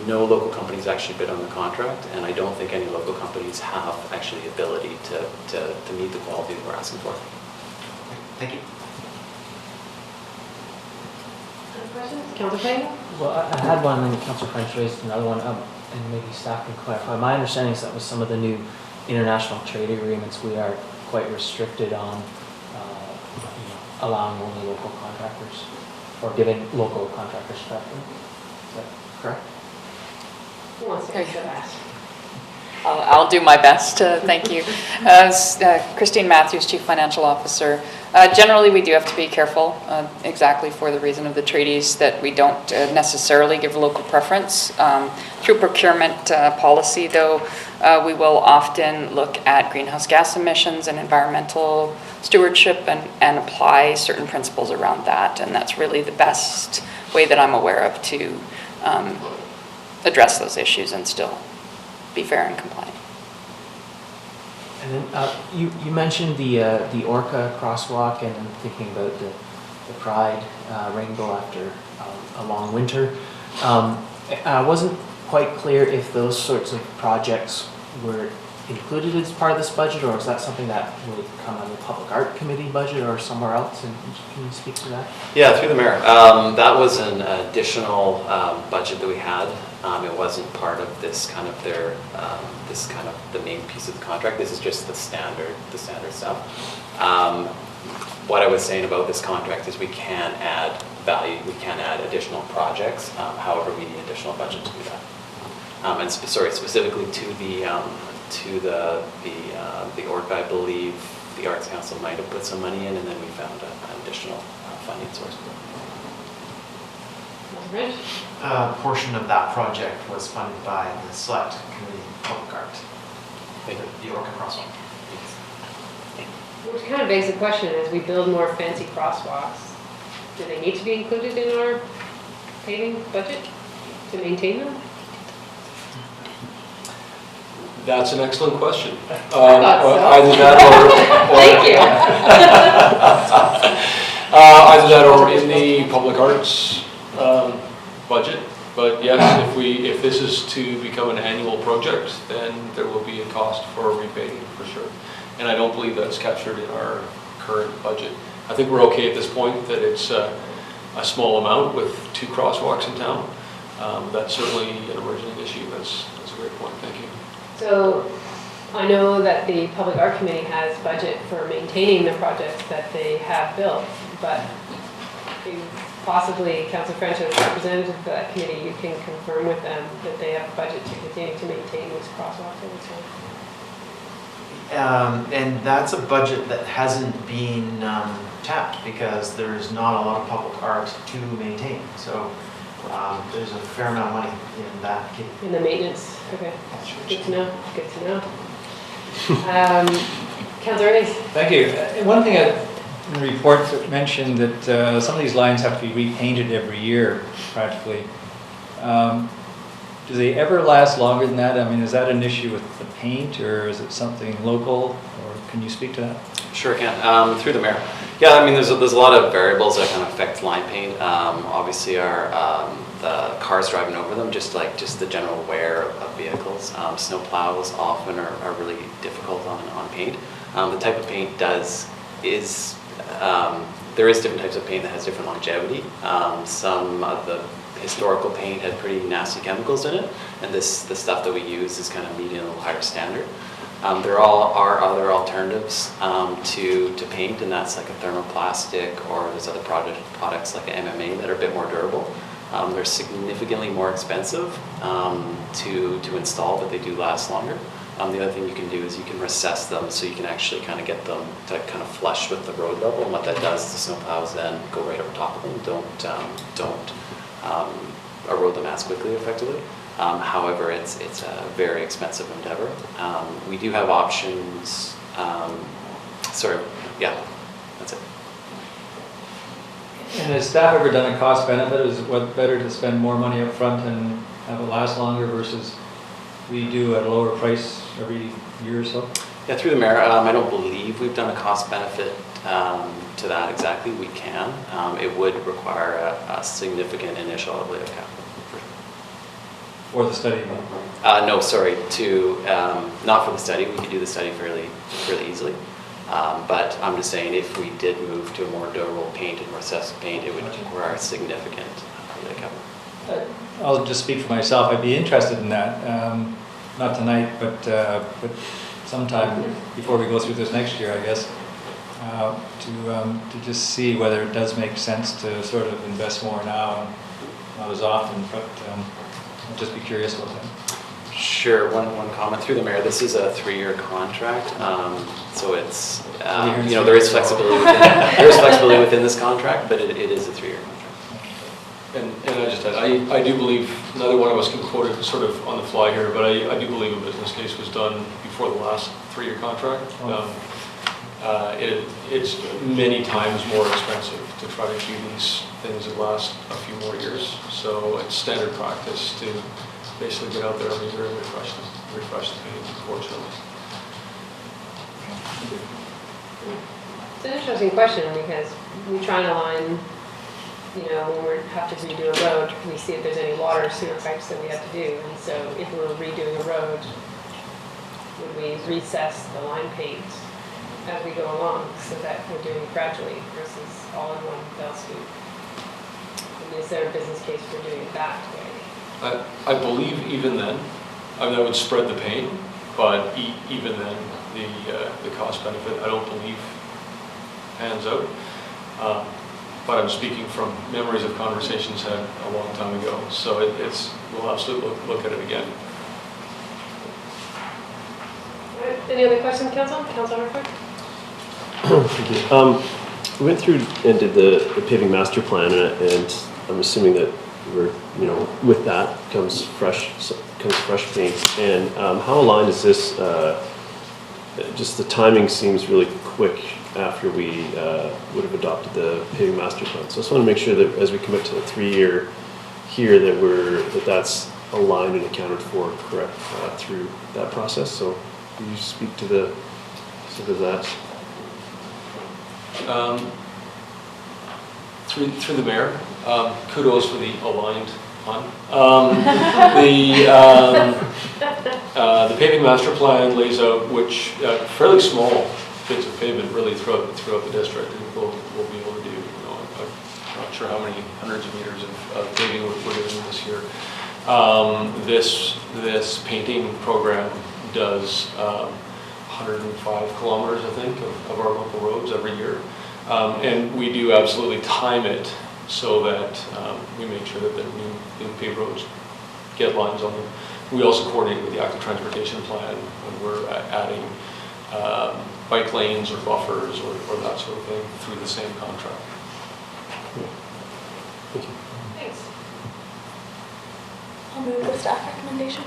No local companies actually bid on the contract, and I don't think any local companies have actually the ability to meet the quality that we're asking for. Thank you. Councillor Payne? Well, I had one, and then Councillor French raised another one, and maybe staff can clarify. My understanding is that with some of the new international trade agreements, we are quite restricted on allowing only local contractors, or giving local contractors preference. Is that correct? Who wants to answer that? I'll do my best, thank you. As Christine Matthews, Chief Financial Officer, generally we do have to be careful, exactly for the reason of the treaties, that we don't necessarily give local preference. Through procurement policy, though, we will often look at greenhouse gas emissions and environmental stewardship and apply certain principles around that, and that's really the best way that I'm aware of to address those issues and still be fair and compliant. And then you mentioned the Orca crosswalk, and I'm thinking about the Pride rainbow after a long winter. I wasn't quite clear if those sorts of projects were included as part of this budget, or is that something that would come on the Public Art Committee budget or somewhere else? And can you speak to that? Yeah, through the mayor. That was an additional budget that we had. It wasn't part of this kind of the main piece of the contract. This is just the standard stuff. What I was saying about this contract is we can add value, we can add additional projects. However, we need additional budget to do that. And specifically to the Orca, I believe the Arts Council might have put some money in, and then we found an additional funding source. Rich? A portion of that project was funded by the Select Committee Public Art, the Orca crosswalk. Which kind of begs the question, as we build more fancy crosswalks, do they need to be included in our paving budget to maintain them? That's an excellent question. Either that or thank you. Either that or in the public arts budget. But yes, if this is to become an annual project, then there will be a cost for repaving for sure. And I don't believe that's captured in our current budget. I think we're okay at this point that it's a small amount with 2 crosswalks in town. That's certainly an emerging issue. That's a great point. Thank you. So I know that the Public Art Committee has budget for maintaining the projects that they have built, but possibly Councillor French, as representative of that committee, you can confirm with them that they have budget to continue to maintain these crosswalks over time. And that's a budget that hasn't been tapped because there's not a lot of public art to maintain. So there's a fair amount of money in that kitty. In the maintenance, okay. Good to know, good to know. Councillor Ernest? Thank you. One thing in the report that mentioned that some of these lines have to be repainted every year, practically. Do they ever last longer than that? I mean, is that an issue with the paint, or is it something local, or can you speak to that? Sure can. Through the mayor. Yeah, I mean, there's a lot of variables that kind of affect line paint. Obviously, the cars driving over them, just the general wear of vehicles. Snow plows often are really difficult on paint. The type of paint there is different types of paint that has different longevity. Some of the historical paint had pretty nasty chemicals in it, and the stuff that we use is kind of meeting a little higher standard. There are other alternatives to paint, and that's like a thermoplastic, or there's other products like MMA that are a bit more durable. They're significantly more expensive to install, but they do last longer. The other thing you can do is you can recess them so you can actually kind of get them to kind of flush with the road level, and what that does is the snowplows then go right over top of them, don't erode them as quickly effectively. However, it's a very expensive endeavor. We do have options. Yeah, that's it. And has staff ever done a cost benefit? Is it better to spend more money up front and have it last longer versus we do at a lower price every year or so? Yeah, through the mayor, I don't believe we've done a cost benefit to that exactly. We can. It would require a significant initial outlay of capital. For the study? No, sorry, not for the study. We could do the study fairly easily. But I'm just saying if we did move to a more durable paint and more accessible paint, it would require a significant outlay of capital. I'll just speak for myself. I'd be interested in that. Not tonight, but sometime before we go through this next year, I guess, to just see whether it does make sense to sort of invest more now and not as often, but I'll just be curious about that. Sure, one comment through the mayor. This is a 3-year contract, so it's, there is flexibility within this contract, but it is a 3-year contract. And I just add, I do believe, neither one of us can quote it sort of on the fly here, but I do believe a business case was done before the last 3-year contract. It's many times more expensive to try to do these things that last a few more years. So it's standard practice to basically get out there every year and refresh the paint, unfortunately. It's an interesting question because we try and align, when we have to redo a road, we see if there's any water or sewer pipes that we have to do. And so if we're redoing a road, would we recess the line paint as we go along so that we're doing it gradually versus all in one fell swoop? And is there a business case for doing it that way? I believe even then, I would spread the pain, but even then, the cost benefit, I don't believe pans out. But I'm speaking from memories of conversations had a long time ago, so we'll absolutely look at it again. All right. Any other questions, Council? Councilor Hartford? Thank you. We went through and did the paving master plan, and I'm assuming that with that comes fresh paint. And how aligned is this? Just the timing seems really quick after we would have adopted the paving master plan. So I just want to make sure that as we commit to the 3-year here, that that's aligned and accounted for correct through that process. So can you speak to the sort of that? Through the mayor, kudos for the aligned pun. The paving master plan lays out fairly small bits of pavement really throughout the district. And we'll be able to do, I'm not sure how many hundreds of meters of paving we're doing this year. This painting program does 105 kilometers, I think, of our local roads every year. And we do absolutely time it so that we make sure that the new paved roads get lines on them. We also coordinate with the active transportation plan when we're adding bike lanes or buffers or that sort of thing through the same contract. Thank you. Thanks. I'll move the staff recommendation.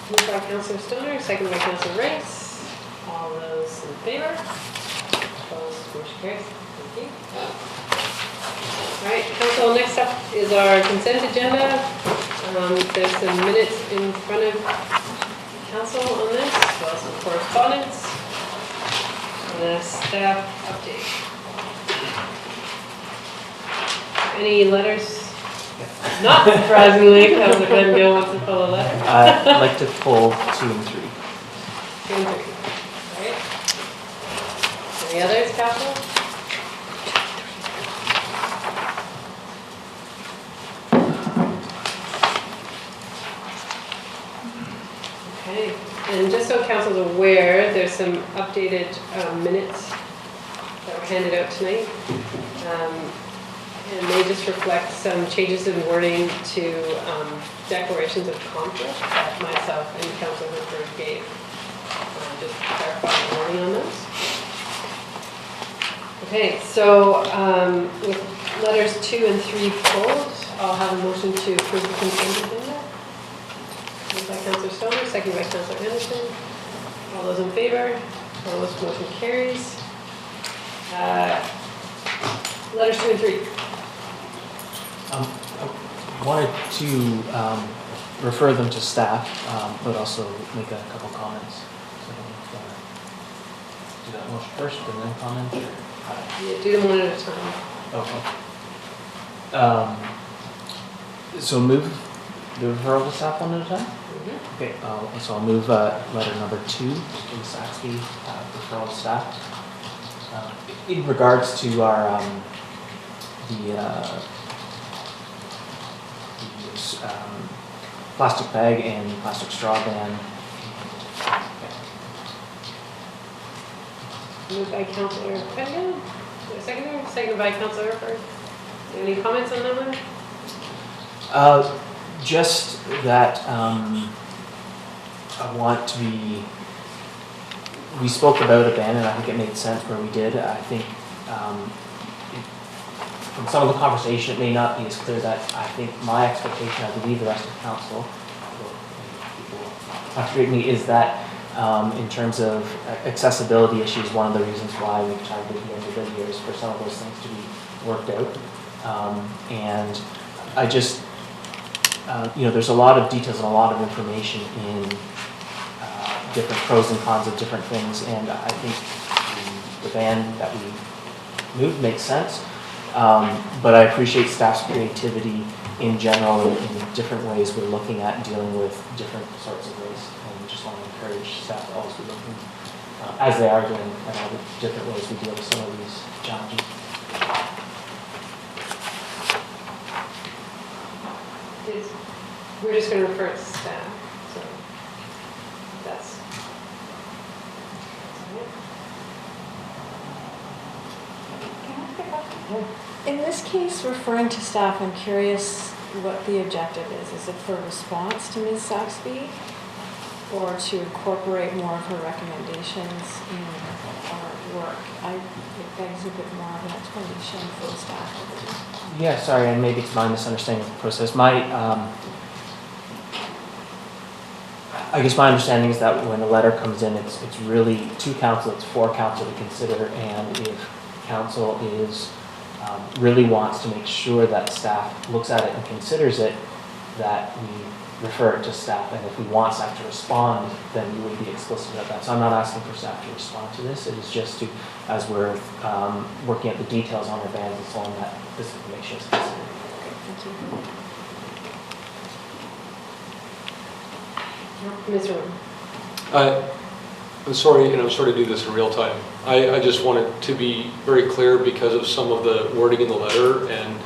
Moved by Councilor Stoner, seconded by Councilor Rice. All those in favor? Opposed, motion carries. Thank you. All right, Council, next up is our consent agenda. There's some minutes in front of Council on this, as well as some correspondence. And a staff update. Any letters? Not surprisingly, Councilor Van Gill wants to pull a letter. I'd like to pull 2 and 3. 2 and 3. All right. Any others, Council? Okay. And just so Council's aware, there's some updated minutes that were handed out tonight. And they just reflect some changes in wording to declarations of conflict that myself and Councilor Herford gave. Just clarifying the wording on those. Okay, so with letters 2 and 3 pulled, I'll have a motion to approve the consent agenda. Moved by Councilor Stoner, seconded by Councilor Anderson. All those in favor? Opposed, motion carries. Letters 2 and 3. I wanted to refer them to staff, but also make a couple comments. So, do that motion first and then comment? Yeah, do them one at a time. Okay. So move the referral to staff one at a time? Okay, so I'll move letter number 2 to Saxby, referral to staff. In regards to our, plastic bag and plastic straw ban. Moved by Councillor Pender. Seconded by Councillor Hurford. Any comments on that one? Just that I want to be, we spoke about a ban and I think it made sense where we did. I think from some of the conversation, it may not be as clear that I think my expectation, I believe the rest of the council, people contradict me, is that in terms of accessibility issues, one of the reasons why we've tried to the end of the year is for some of those things to be worked out. And I just, there's a lot of details and a lot of information in different pros and cons of different things, and I think the ban that we moved makes sense. But I appreciate staff's creativity in general in different ways we're looking at dealing with different sorts of ways, and just want to encourage staff to always be looking, as they are doing, at all the different ways we deal with some of these challenges. We're just going to refer it to staff, so that's In this case, referring to staff, I'm curious what the objective is. Is it for response to Ms. Saxby or to incorporate more of her recommendations in our work? It begs a bit more of an explanation for the staff. Yeah, sorry, and maybe it's my misunderstanding of the process. I guess my understanding is that when a letter comes in, it's really to council, it's for council to consider, and if council really wants to make sure that staff looks at it and considers it, that we refer it to staff, and if we want staff to respond, then we would be explicit about that. So I'm not asking for staff to respond to this, it is just to, as we're working at the details on our bans and so on, that this information is considered. Thank you. Mr. Wynn. I'm sorry, and I'm sorry to do this in real time. I just wanted to be very clear because of some of the wording in the letter and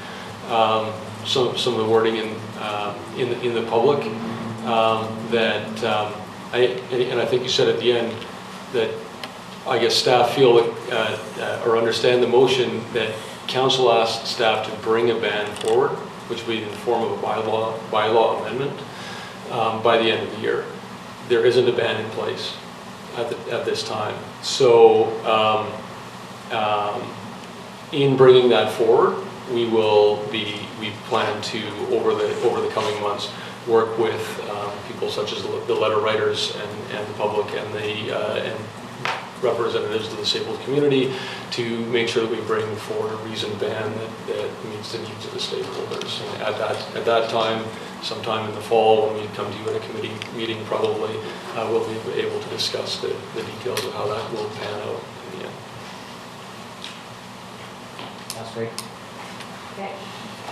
some of the wording in the public that I think you said at the end that I guess staff feel or understand the motion that council asked staff to bring a ban forward, which would be in the form of a bylaw amendment by the end of the year. There isn't a ban in place at this time. So in bringing that forward, we plan to over the coming months work with people such as the letter writers and the public and the representatives of the disabled community to make sure that we bring forward a reasoned ban that meets the needs of the stakeholders. And at that time, sometime in the fall, when we come to you at a committee meeting, probably we'll be able to discuss the details of how that will pan out in the end. That's great. Okay.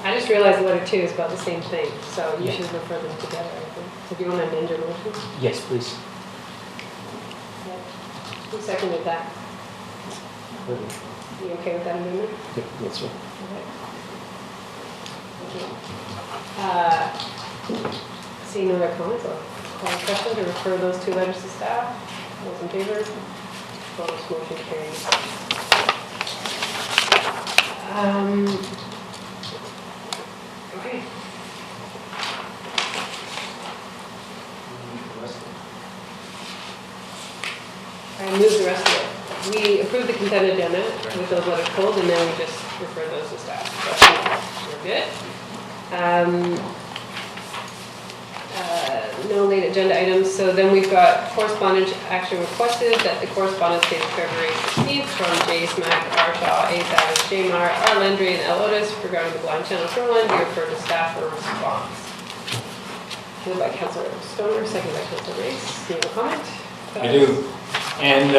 I just realized letter 2 is about the same thing, so you should refer them together, I think. So do you want to amend your motion? Yes, please. Okay. Who seconded that? You okay with that amendment? Yep, that's right. Okay. Seeing no other comments, I'll call a question to refer those 2 letters to staff. All those in favor? Opposed, motion carries. Okay. I move the rest of it. We approved the consent agenda with those letters pulled, and then we just refer those to staff. So we're good. No late agenda items. So then we've got correspondence action requested that the correspondence dated February 16th from J. Smack, R. Shaw, A. Savage, J. Mar, R. Landry, and L. Otis regarding the Blind Channel shoreline be referred to staff for response. Moved by Councillor Stoner, seconded by Councillor Race. Do you have a comment? I do. And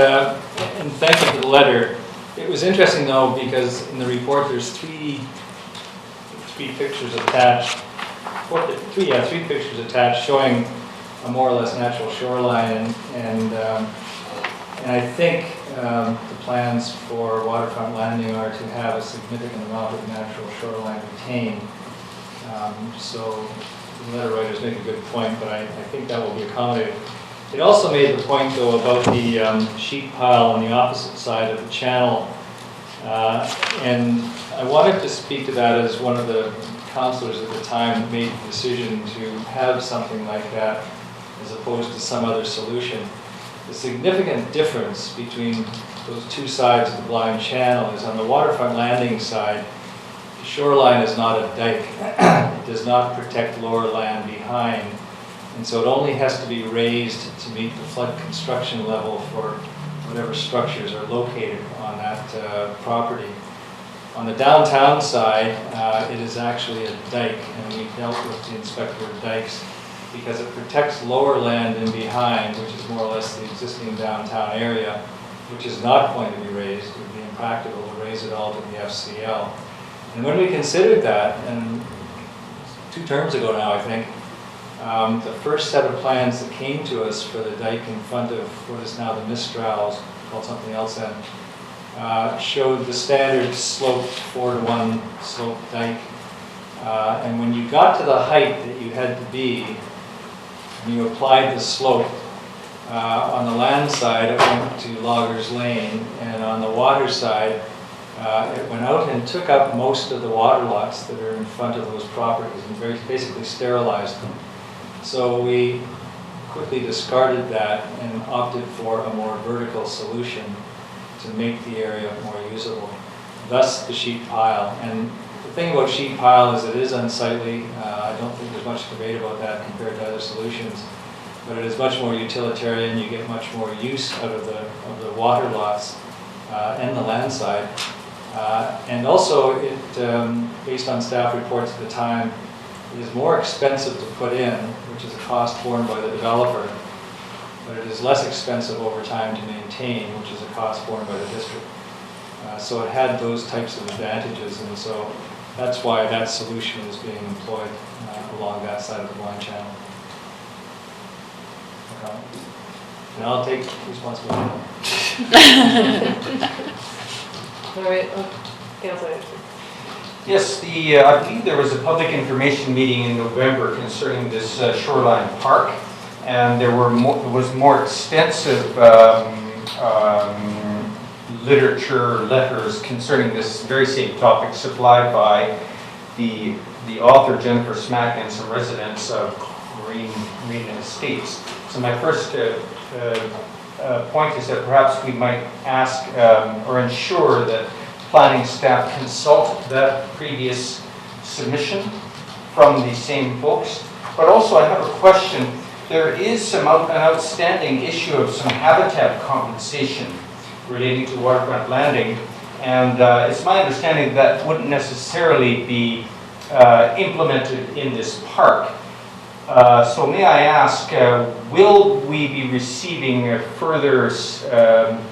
thank you for the letter. It was interesting though, because in the report there's three pictures attached, three pictures attached showing a more or less natural shoreline, and I think the plans for waterfront landing are to have a significant amount of natural shoreline retained. So the letter writers make a good point, but I think that will be accommodated. It also made the point though about the sheet pile on the opposite side of the channel, and I wanted to speak to that as one of the councillors at the time that made the decision to have something like that as opposed to some other solution. The significant difference between those two sides of the blind channel is on the waterfront landing side, the shoreline is not a dike. It does not protect lower land behind, and so it only has to be raised to meet the flood construction level for whatever structures are located on that property. On the downtown side, it is actually a dike, and we dealt with the inspector of dikes because it protects lower land in behind, which is more or less the existing downtown area, which is not going to be raised. It would be impractical to raise it all to the FCL. And when we considered that, and 2 terms ago now, I think, the first set of plans that came to us for the dike in front of what is now the Mistrals, called something else then, showed the standard sloped 4-to-1 slope dike. And when you got to the height that you had to be, and you applied the slope, on the land side it went to Loggers Lane, and on the water side it went out and took up most of the water lots that are in front of those properties and basically sterilized them. So we quickly discarded that and opted for a more vertical solution to make the area more usable, thus the sheet pile. And the thing about sheet pile is it is unsightly. I don't think there's much debate about that compared to other solutions, but it is much more utilitarian. You get much more use out of the water lots and the land side. And also, it, based on staff reports at the time, is more expensive to put in, which is a cost borne by the developer, but it is less expensive over time to maintain, which is a cost borne by the district. So it had those types of advantages, and so that's why that solution is being employed along that side of the blind channel. Okay. And I'll take responsibility. All right, Councillor. Yes, I believe there was a public information meeting in November concerning this shoreline park, and there was more extensive literature, letters concerning this very same topic supplied by the author Jennifer Smack and some residents of Marine Estates. So my first point is that perhaps we might ask or ensure that planning staff consult that previous submission from the same folks. But also I have a question. There is an outstanding issue of some habitat compensation relating to waterfront landing, and it's my understanding that wouldn't necessarily be implemented in this park. So may I ask, will we be receiving further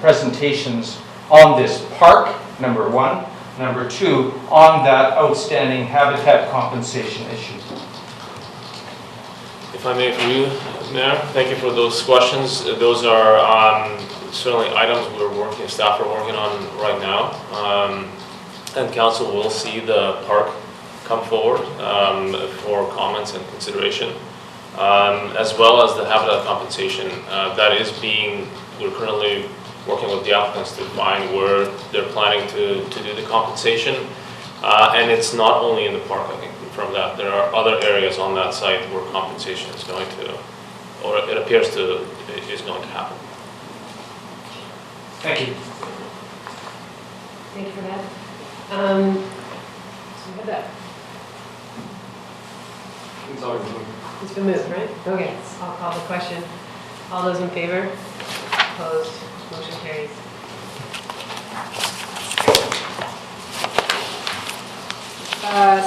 presentations on this park, number one? Number two, on that outstanding habitat compensation issue? If I may, for you, Mayor, thank you for those questions. Those are certainly items staff are working on right now. And council will see the park come forward for comments and consideration, as well as the habitat compensation. We're currently working with the applicants to find where they're planning to do the compensation. And it's not only in the park, I think, from that. There are other areas on that site where compensation is going to, or it appears to, is going to happen. Thank you. Thank you for that. So we have that. It's already moved. It's been moved, right? Okay, I'll call the question. All those in favor? Opposed? Motion carries.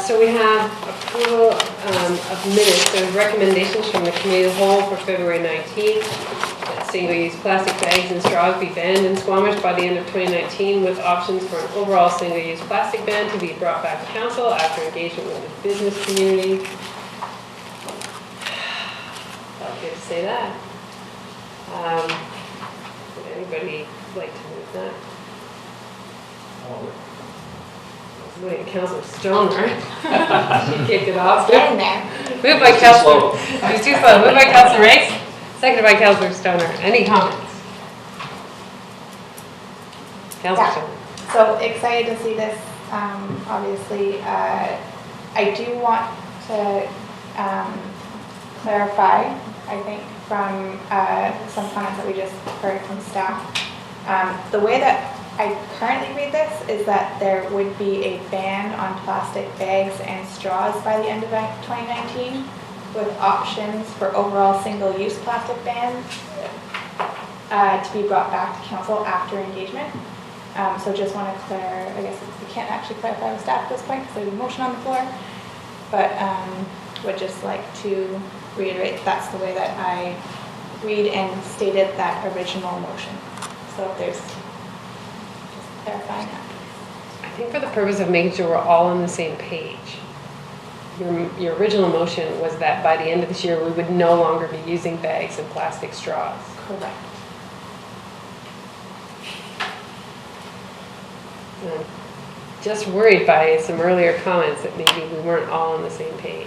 So we have approval of minutes. There's recommendations from the committee of the whole for February 19th. Let's single-use plastic bags and straws be banned in Squamish by the end of 2019 with options for an overall single-use plastic ban to be brought back to council after engagement with the business community. Felt good to say that. Would anybody like to move that? Wait, Councilor Stoner. She kicked it off. Getting there. Moved by Councilor. He's too slow. Moved by Councilor Race. Seconded by Councilor Stoner. Any comments? Councilor Yeah. Stoner. So excited to see this. Obviously, I do want to clarify, I think, from some comments that we just heard from staff. The way that I currently read this is that there would be a ban on plastic bags and straws by the end of 2019 with options for overall single-use plastic bans to be brought back to council after engagement. So just want to I guess we can't actually clarify with staff at this point because there's a motion on the floor, but would just like to reiterate that's the way that I read and stated that original motion. So if there's clarifying that. I think for the purpose of making sure we're all on the same page, your original motion was that by the end of this year, we would no longer be using bags and plastic straws. Correct. Just worried by some earlier comments that maybe we weren't all on the same page.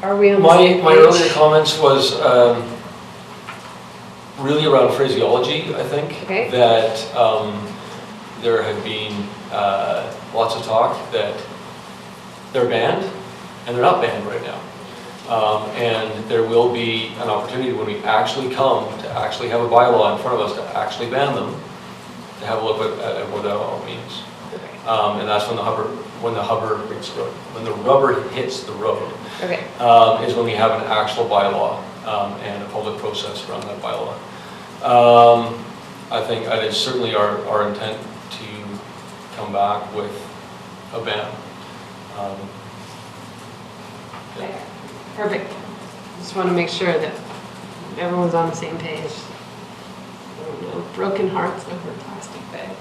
Are we on the same page? My earlier comments was really around phraseology, I think. Okay. That there had been lots of talk that they're banned, and they're not banned right now. And there will be an opportunity when we actually come to actually have a bylaw in front of us to actually ban them, to have a look at what that all means. And that's when the rubber hits the road. Okay. Is when we have an actual bylaw and a public process around that bylaw. I think it is certainly our intent to come back with a ban. Okay. Perfect. Just want to make sure that everyone's on the same page. No broken hearts over plastic bags.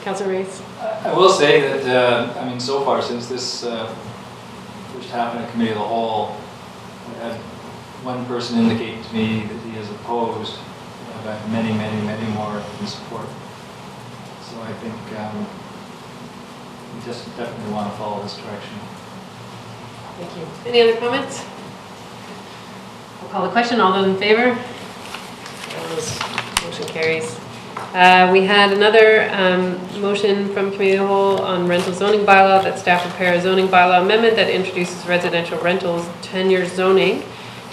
Councilor Race? I will say that, I mean, so far since this first happened at Committee of the Whole, I had one person indicate to me that he is opposed. I've had many, many, many more in support. So I think we just definitely want to follow this direction. Thank you. Any other comments? I'll call the question. All those in favor? Opposed? Motion carries. We had another motion from Committee of the Whole on rental zoning bylaw that staff prepare a zoning bylaw amendment that introduces residential rentals tenure zoning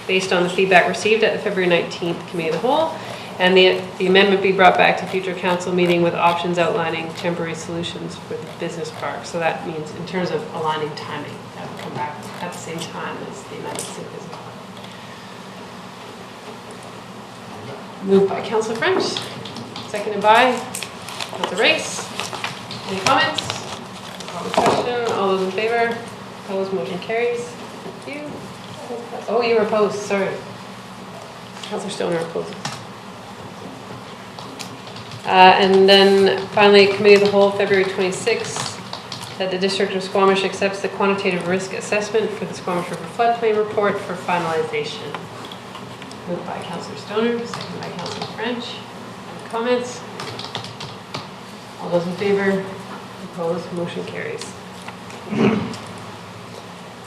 based on the feedback received at the February 19th Committee of the Whole. And the amendment be brought back to future council meeting with options outlining temporary solutions for the business park. So that means in terms of aligning timing, that will come back at the same time as the amendments to the business park. Moved by Councilor French, seconded by Councilor Race. Any comments? Call the question. All those in favor? Opposed? Motion carries. Thank you. Oh, you were opposed. Sorry. Councilor Stoner opposed. And then finally, Committee of the Whole, February 26th, that the District of Squamish accepts the quantitative risk assessment for the Squamish River floodplain report for finalization. Moved by Councilor Stoner, seconded by Councilor French. Any comments? All those in favor? Opposed? Motion carries.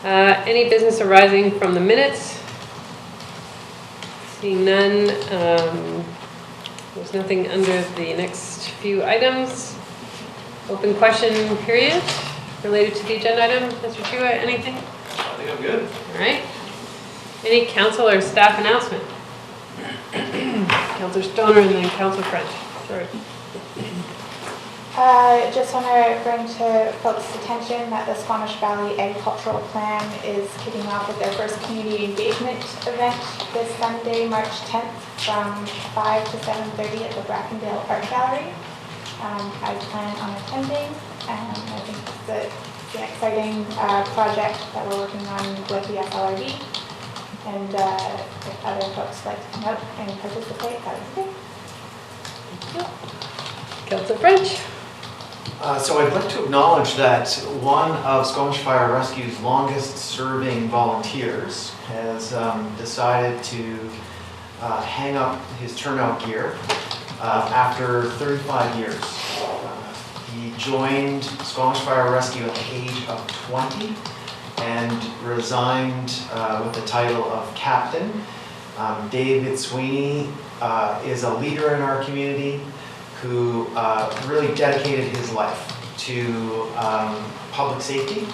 Any business arising from the minutes? Seeing none. There's nothing under the next few items. Open question period related to the agenda item. Mr. Chua, anything? I think I'm good. All right. Any council or staff announcement? Councilor Stoner and then Councilor French. Sorry. Just want to bring to folks' attention that the Squamish Valley Agricultural Plan is kicking off with their first community engagement event this Sunday, March 10th from 5 to 7:30 at the Brackendale Art Gallery. I plan on attending, and I think it's an exciting project that we're working on with the SLRD. And if other folks like to come out and participate, that would be great. Councillor French. So I'd like to acknowledge that one of Squamish Fire Rescue's longest-serving volunteers has decided to hang up his turnout gear after 35 years. He joined Squamish Fire Rescue at the age of 20 and resigned with the title of captain. David Sweeney is a leader in our community who really dedicated his life to public safety.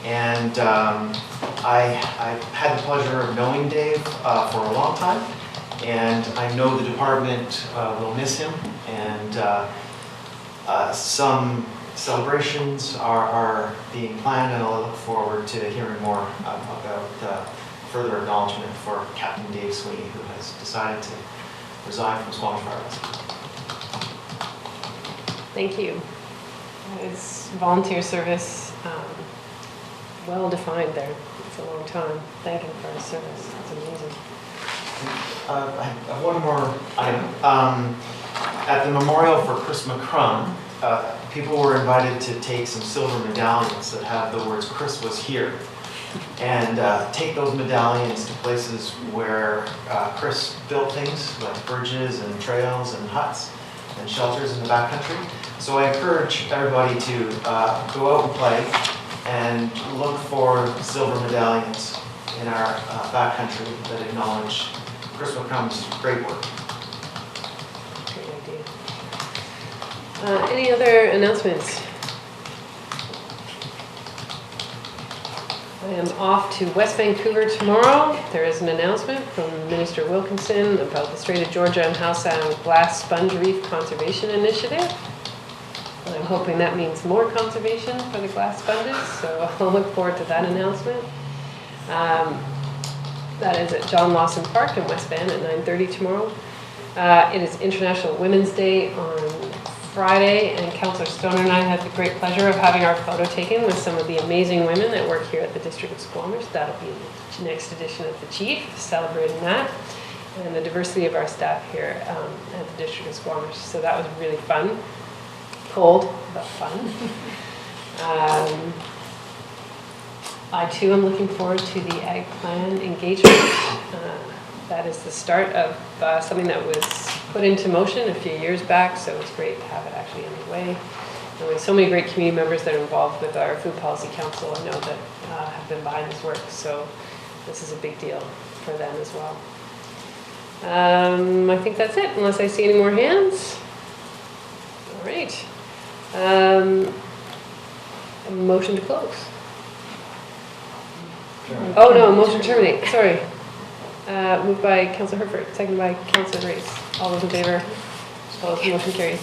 And I've had the pleasure of knowing Dave for a long time, and I know the department will miss him, and some celebrations are being planned, and I look forward to hearing more about further acknowledgement for Captain Dave Sweeney, who has decided to resign from Squamish Fire Rescue. Thank you. His volunteer service, well defined there. It's a long time. Thank him for his service. It's amazing. I have one more item. At the memorial for Chris McCrum, people were invited to take some silver medallions that have the words "Chris was here," and take those medallions to places where Chris built things like bridges and trails and huts and shelters in the backcountry. So I encourage everybody to go out and play and look for silver medallions in our backcountry that acknowledge Chris McCrum's great work. Great idea. Any other announcements? I am off to West Vancouver tomorrow. There is an announcement from Minister Wilkinson about the Strait of Georgia and Howe Sound Glass Sponge Reef Conservation Initiative. And I'm hoping that means more conservation for the glass sponges, so I'll look forward to that announcement. That is at John Lawson Park in West Van at 9:30 tomorrow. It is International Women's Day on Friday, and Councillor Stoner and I had the great pleasure of having our photo taken with some of the amazing women that work here at the District of Squamish. That'll be the next edition of the Chief, celebrating that, and the diversity of our staff here at the District of Squamish. So that was really fun. Cold, but fun. I too am looking forward to the Ag Plan engagement. That is the start of something that was put into motion a few years back, so it's great to have it actually underway. And we have so many great community members that are involved with our Food Policy Council and know that have been behind this work, so this is a big deal for them as well. I think that's it, unless I see any more hands. All right. A motion to close. Oh no, motion to terminate, sorry. Moved by Councillor Herford, seconded by Councillor Race. All those in favor? Opposed, motion carries.